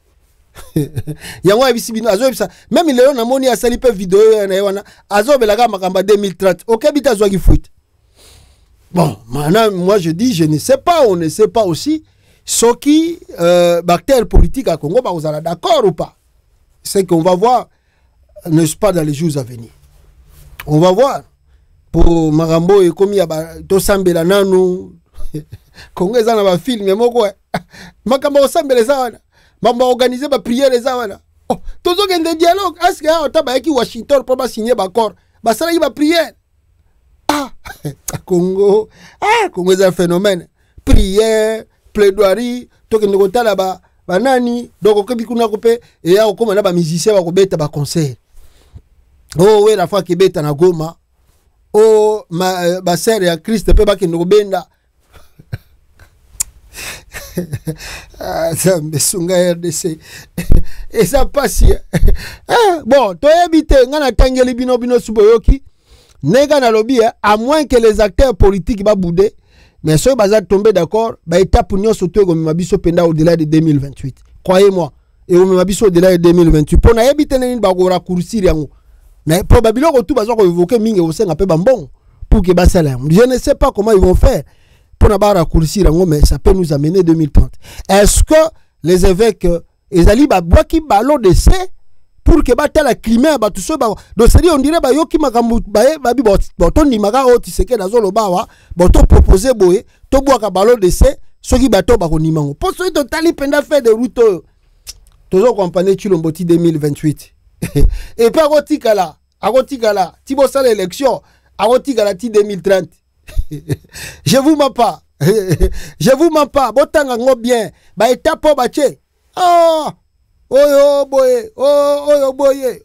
yango abisi bino azo bisa même il na moni asali pe vidéo na wana azo belaga makamba 2030 OK bita zo qui fuite. Bon maintenant moi je dis je ne sais pas, on ne sait pas aussi ce qui acteurs politiques à Congo vous allez d'accord ou pas, c'est qu'on va voir n'est-ce pas dans les jours à venir. On va voir pour Marambo et comme il y a to sambela nanu Congo za na ba film moko makamba osambela za mamba organiser ba prière les awana oh tozo gende dialogue est-ce que on taba ki Washington pour ba signer ba accord ba sala yi ba prière Congo Congo est un phénomène prière plaidoirie to ke ndoko tala ba nani donc ko bikuna ko pe et ya ko na ba musicien ba ko beta ba concert Oh oui, la fois qui bête na Goma. Oh ma sœur ya Christ peut pas que nous benda. Ça me sunga RDC. Et ça passe. Bon, toi habite ngana tangeli bino bino suboyoki. Nega na lobby à moins que les acteurs politiques ba boudé. Mais ceux baza tomber d'accord, ba étape union surtout comme mabiso penda au-delà de 2028. Croyez-moi. Et au mabiso au-delà de 2028. Pour na habite nini ba go raccourcir yango. Mais probablement que tout baza ko évoquer mingi au sein un peu bambon pour que ba salaire. Je ne sais pas comment ils vont faire pour na ba raccourcir yango, mais ça peut nous amener 2030. Est-ce que les évêques ezali ba boaki ballon de C pour que ba tala climat ba tout ça ba donc c'est on dirait ba yoki makambu ba bi boton ni maga o tiseke na zolo ba wa boton proposer boye to boaka ballon de C soki ba to ba ko nimango pour ceux to tali penda faire des routes tozo compagnie Chilomboti 2028 et pas agotikala tibo ça l'élection agotikala ti 2030 je vous mens pas je vous mens pas botanga ngo bien ba étape ba che oyo boye oyo boye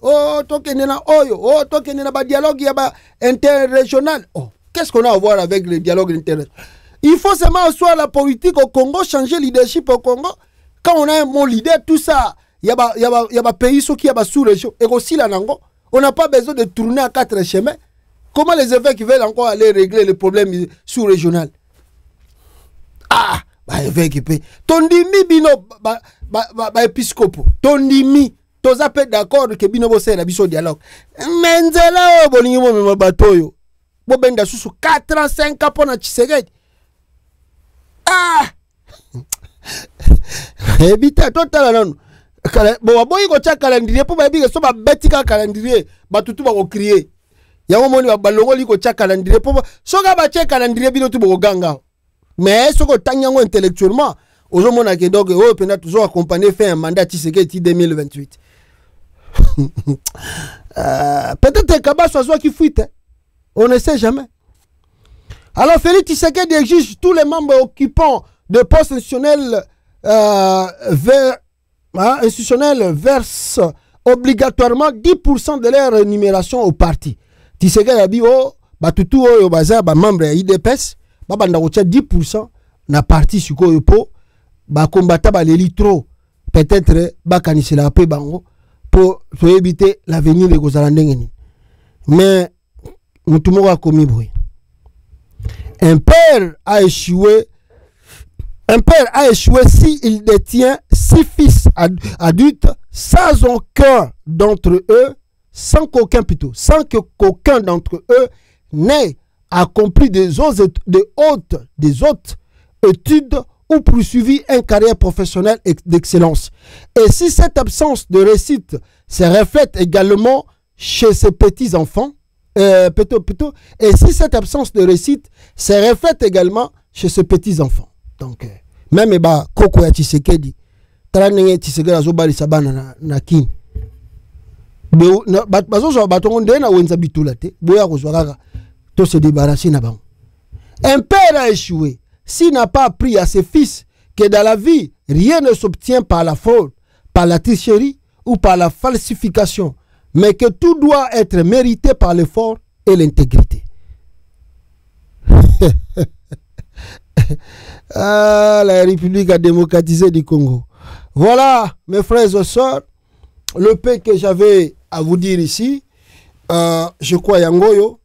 tokenena oyo tokenena ba dialogue ya ba interrégional. Qu'est-ce qu'on a à voir avec le dialogue interrégional? Il faut seulement asseoir la politique au Congo, changer le leadership au Congo. Quand on a un bon leader, tout ça, il y a des pays qui sont sous-région. Et aussi là, on n'a pas besoin de tourner à 4 chemins. Comment les évêques veulent encore aller régler les problèmes sous-régionaux? Évêque, tondimi bino épiscopo, tondimi, toza pe d'accord que bino bosse la biso dialogue. Menzela bolingi mo me batoyo. Bo benda susu 4 ans 5 ans pona Tshisekedi. Ebita total non. Bon boyi ko tia calendrier po ba bi so ba betika calendrier batutu ba ko crier. Yango moni ba balongo li ko tia calendrier po so ga ba tia calendrier bino tu bo ganga. Mais ce que tanyango intellectuellement aujourd'hui on a que donc pendant toujours accompagné fait un mandat Tshisekedi 2028. Peut-être Kaba soit qui fuite, on ne sait jamais. Alors Félix Tshisekedi exige tous les membres occupants de postes institutionnels versent obligatoirement 10% de leur rémunération au parti. Tshisekedi a dit batutu oyo baza ba membre ya IDPS banda ko 10% na parti suko yopo ba combattre ba l'élitro peut-être ba kanisela pe bango pour éviter l'avenir de Gozalandengeni. Mais mutumo a commis bruit. Un père a échoué si il détient 6 fils adultes sans qu'aucun d'entre eux n'ait accompli des hautes études ou poursuivi une carrière professionnelle d'excellence. Et si cette absence de réussite se reflète également chez ses petits-enfants, et si cette absence de réussite se reflète également chez ses petits-enfants. Donc, même Koko ya Tshisekedi, Talanenge Tshisekedi azobali sabana na kin. Bazo batongo ndena wenza bitula te, boya kozwaka to se débarrasser na bango. Un père a échoué s'il n'a pas appris à ses fils que dans la vie, rien ne s'obtient par la fraude, par la tricherie ou par la falsification, mais que tout doit être mérité par l'effort et l'intégrité. La République a démocratisé du Congo. Voilà, mes frères et sœurs, le peu que j'avais à vous dire ici, je crois yangoyo.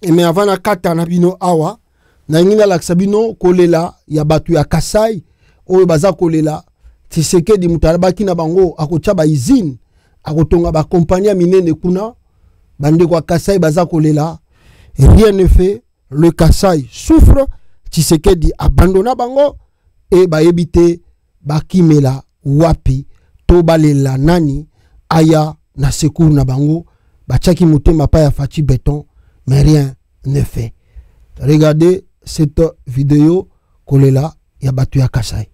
Mais avant na kata na bino awa na ngina la sabino kolela ya batu ya Kasai oyo baza kolela Tshisekedi mutarabaki na bango akocha ba izine akotonga ba compagnie minene kuna bande kwa Kasai baza kolela, rien ne fait, le Kasai souffre, Tshisekedi abandonna bango et ba ebite bakimela wapi to balela nani aya na secours na bango bachaki mutema pa ya Fachi Béton. Mais rien ne fait. Regardez cette vidéo Kolela Yabatu ya Kasai.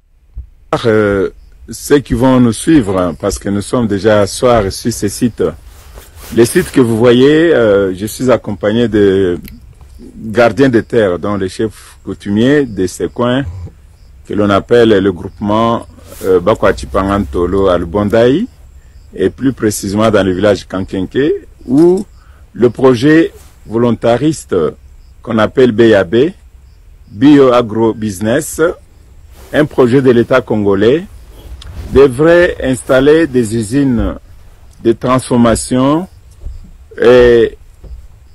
Ceux qui vont nous suivre, parce que nous sommes déjà ce soir sur ces sites. Les sites que vous voyez, je suis accompagné de gardiens de terre, dont le chef coutumier de ces coins, que l'on appelle le groupement Bakwachipangantolo al Bondaï, et plus précisément dans le village Kankenke, où le projet volontariste qu'on appelle BAB, Bio-Agro-Business, un projet de l'État congolais, devrait installer des usines de transformation et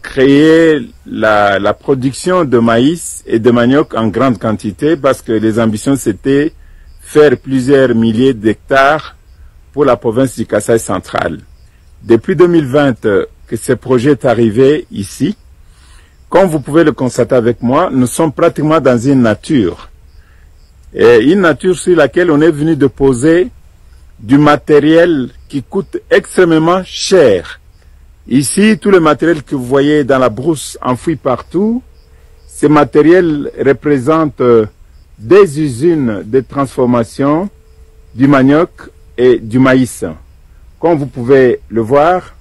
créer la production de maïs et de manioc en grande quantité, parce que les ambitions c'était faire plusieurs milliers d'hectares pour la province du Kasaï central. Depuis 2020 que ce projet est arrivé ici, comme vous pouvez le constater avec moi, nous sommes pratiquement dans une nature. Et une nature sur laquelle on est venu de poser du matériel qui coûte extrêmement cher. Ici, tout le matériel que vous voyez dans la brousse enfoui partout, ce matériel représente des usines de transformation du manioc et du maïs. Comme vous pouvez le voir,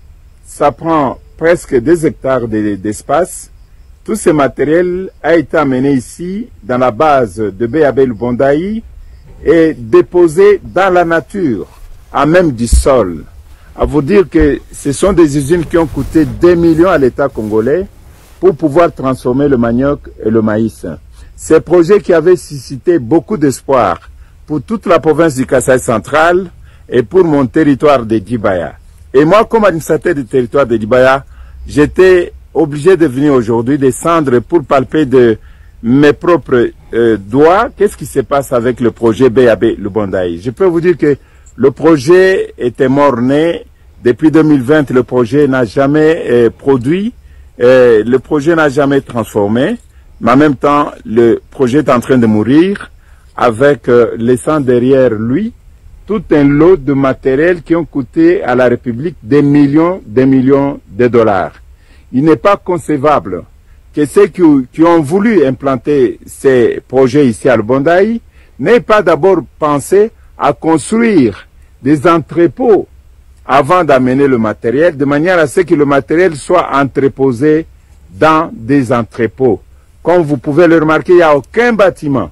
ça prend presque 2 hectares d'espace. Tout ce matériel a été amené ici, dans la base de BAB Lubondaï, et déposé dans la nature, à même du sol. À vous dire que ce sont des usines qui ont coûté 2 millions à l'État congolais pour pouvoir transformer le manioc et le maïs. Ces projets qui avaient suscité beaucoup d'espoir pour toute la province du Kasaï central et pour mon territoire de Dibaya. Et moi, comme administrateur du territoire de Dibaya, j'étais obligé de venir aujourd'hui descendre pour palper de mes propres doigts qu'est-ce qui se passe avec le projet BAB Lubondaï. Je peux vous dire que le projet était mort-né. Depuis 2020, le projet n'a jamais produit, le projet n'a jamais transformé, mais en même temps, le projet est en train de mourir avec laissant derrière lui tout un lot de matériel qui ont coûté à la République des millions de dollars. Il n'est pas concevable que ceux qui ont voulu implanter ces projets ici à Lubondaï n'aient pas d'abord pensé à construire des entrepôts avant d'amener le matériel, de manière à ce que le matériel soit entreposé dans des entrepôts. Comme vous pouvez le remarquer, il n'y a aucun bâtiment.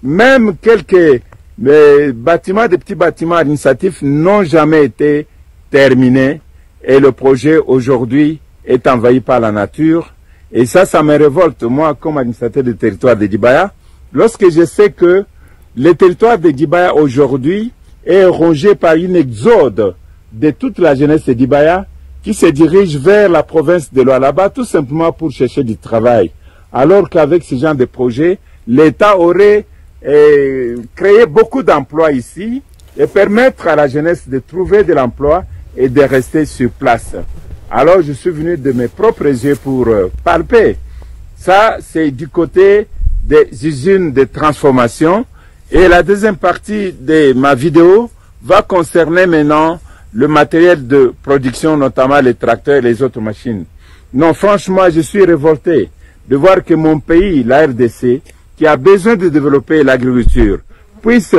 Même quelques bâtiments, des petits bâtiments administratifs n'ont jamais été terminés et le projet aujourd'hui est envahi par la nature. Et ça me révolte, moi, comme administrateur du territoire de Dibaya, lorsque je sais que le territoire de Dibaya aujourd'hui est rongé par une exode de toute la jeunesse de Dibaya qui se dirige vers la province de Lualaba tout simplement pour chercher du travail. Alors qu'avec ce genre de projet, l'État aurait créé beaucoup d'emplois ici et permettre à la jeunesse de trouver de l'emploi et de rester sur place. Alors je suis venu de mes propres yeux pour palper. Ça, c'est du côté des usines de transformation. Et la deuxième partie de ma vidéo va concerner maintenant le matériel de production, notamment les tracteurs et les autres machines. Non, franchement, je suis révolté de voir que mon pays, la RDC, qui a besoin de développer l'agriculture, puisse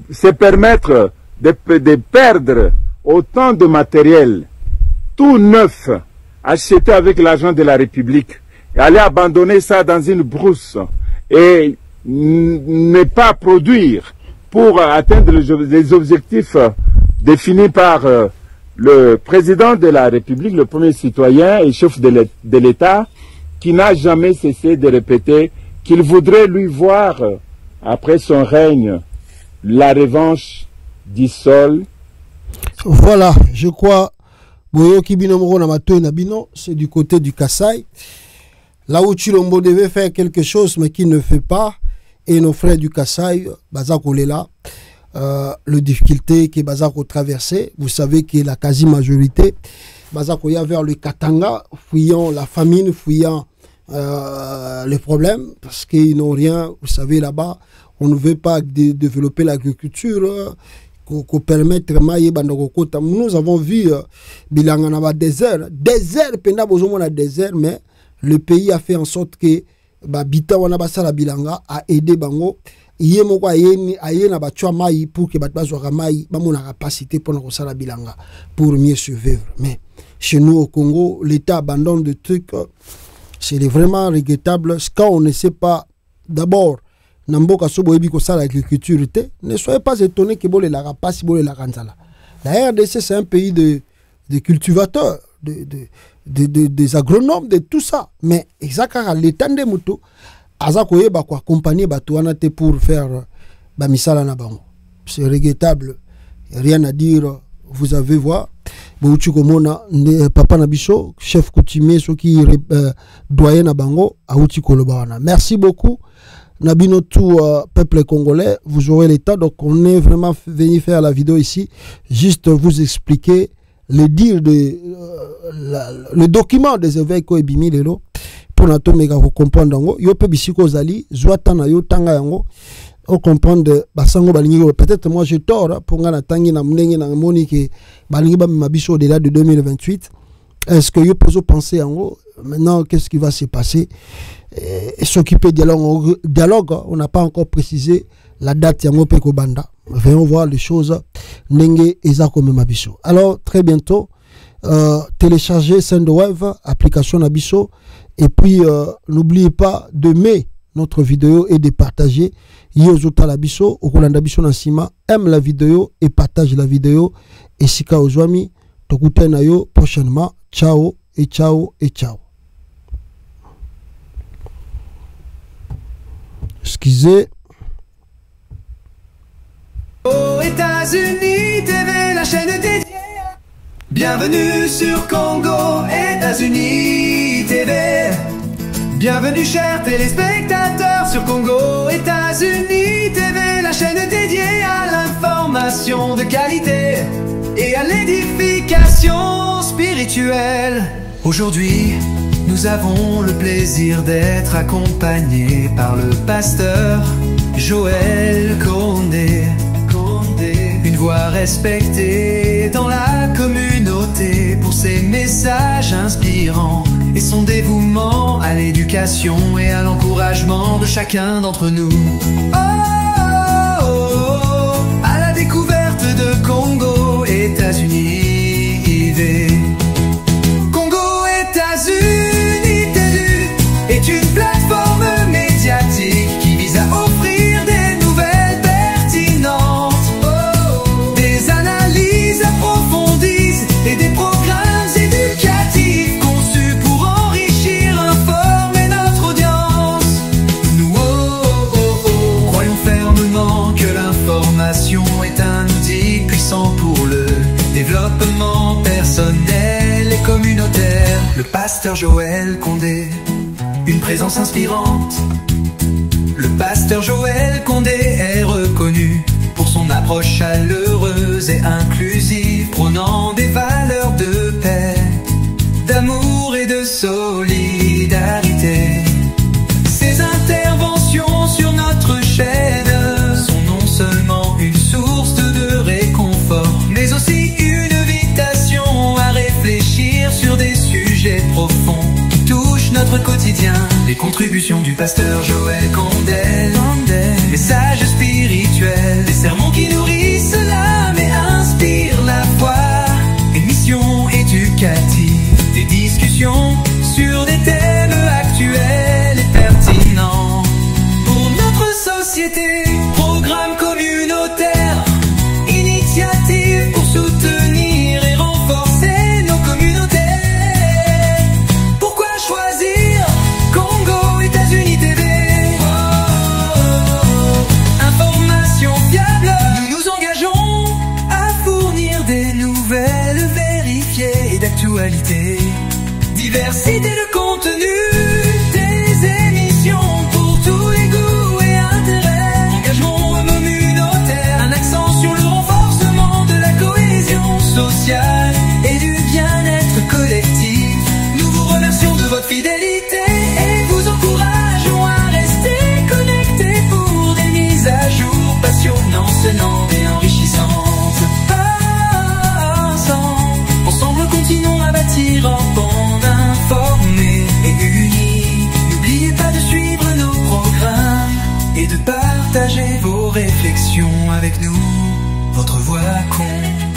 se permettre de perdre autant de matériel, tout neuf, acheté avec l'argent de la République, et aller abandonner ça dans une brousse et ne pas produire pour atteindre les objectifs définis par le président de la République, le premier citoyen et chef de l'État, qui n'a jamais cessé de répéter qu'il voudrait lui voir, après son règne, la revanche du sol. Voilà, je crois, c'est du côté du Kasaï. Là où Chilombo devait faire quelque chose, mais qu'il ne fait pas, et nos frères du Kasaï, Bazako est là, le difficulté que Bazako traversait, vous savez que la quasi-majorité, Bazako y a vers le Katanga, fuyant la famine, fuyant les problèmes, parce qu'ils n'ont rien, vous savez, là-bas, on ne veut pas développer l'agriculture, qu'on permette nous avons vu Bilanga na désert penda bozomo na désert, mais le pays a fait en sorte que bita wana basala Bilanga a aidé bango yé moko ayé na batwa mai pour que batwa mai bamona capacité pour na sala Bilanga pour mieux survivre. Mais chez nous au Congo, l'État abandonne des trucs, c'est vraiment regrettable quand on ne sait pas d'abord. Namboka sobo ebi ko sala agriculture te, ne soyez pas étonnés que bolé la rapace bolé la kanzala. La RDC c'est un pays de cultivateurs, des agronomes, de tout ça. Mais exactement l'état de moto, azakoye ba quoi accompagner batuanate pour faire misala na bango. C'est regrettable, rien à dire. Vous avez voir, papa Nabiso, chef coutumier, ceux qui doyen na bango, aouti kolobawana. Merci beaucoup. Nabino tout peuple congolais, vous aurez l'état. Donc on est vraiment venu faire la vidéo ici, juste vous expliquer le dire de le document des évêques et bimi lelo pour nato mega comprendre yango. Yo pe bisiko zali, zwata na yo tanga yango. On comprend de basango balingi peut-être moi j'ai tort pour ngana tangi na mnenge na moni que balingi ba mabiso au-delà de 2028. Est-ce que yo poso penser en maintenant qu'est-ce qui va se passer et s'occuper dialogue, on n'a pas encore précisé la date yango pe ko banda. Venons voir les choses nenge eza comme mabiso. Alors très bientôt télécharger Sendwave application Nabiso et puis n'oubliez pas de mettre notre vidéo et de partager. Yozota la biso, Okolanda biso Nansima, aime la vidéo et partage la vidéo. Et Sika Ozwami, Tokute Nayo prochainement. Ciao et ciao et ciao. Excusez. Aux États-Unis, TV, la chaîne dédiée. Bienvenue sur Congo, États-Unis, TV. Bienvenue chers téléspectateurs sur Congo, États-Unis, TV, la chaîne dédiée à l'information de qualité et à l'édification spirituelle. Aujourd'hui, nous avons le plaisir d'être accompagnés par le pasteur Joël Condé. Une voix respectée dans la communauté pour ses messages inspirants et son dévouement à l'éducation et à l'encouragement de chacun d'entre nous. Oh, à la découverte de Congo, États-Unis, IV. Congo, États-Unis, TEDU est une plateforme médiatique qui vise à offrir des nouvelles pertinentes, des analyses approfondies et des programmes éducatifs conçus pour enrichir, informer notre audience. Nous croyons fermement que l'information est un outil puissant pour le développement personnel et communautaire. Le pasteur Joël Condé, une présence inspirante. Le pasteur Joël Condé est reconnu pour son approche chaleureuse et inclusive, prônant des valeurs de paix, d'amour et de solidarité. Ses interventions sur notre chaîne sont non seulement une source de réconfort, mais aussi une invitation à réfléchir sur des sujets profonds qui touchent notre quotidien. Les contributions du pasteur Joël Condé, messages spirituels, des sermons qui nourrissent l'âme et inspirent la foi, une mission éducative, des discussions sur des thèmes actuels et pertinents pour notre société. Programmes communautaires, initiatives pour soutenir et renforcer nos communautés. Pourquoi choisir Congo, États-Unis, TV? Information fiable, nous nous engageons à fournir des nouvelles vérifiées et d'actualité. Diversité de contenu, des émissions pour tous les goûts et intérêts. Engagement communautaire, un accent sur le renforcement de la cohésion sociale et du bien-être collectif. Nous vous remercions de votre fidélité et vous encourageons à rester connectés pour des mises à jour passionnantes et enrichissantes. Ensemble, continuons à bâtir un monde informé et uni. N'oubliez pas de suivre nos programmes et de partager vos réflexions avec nous. Votre voix compte.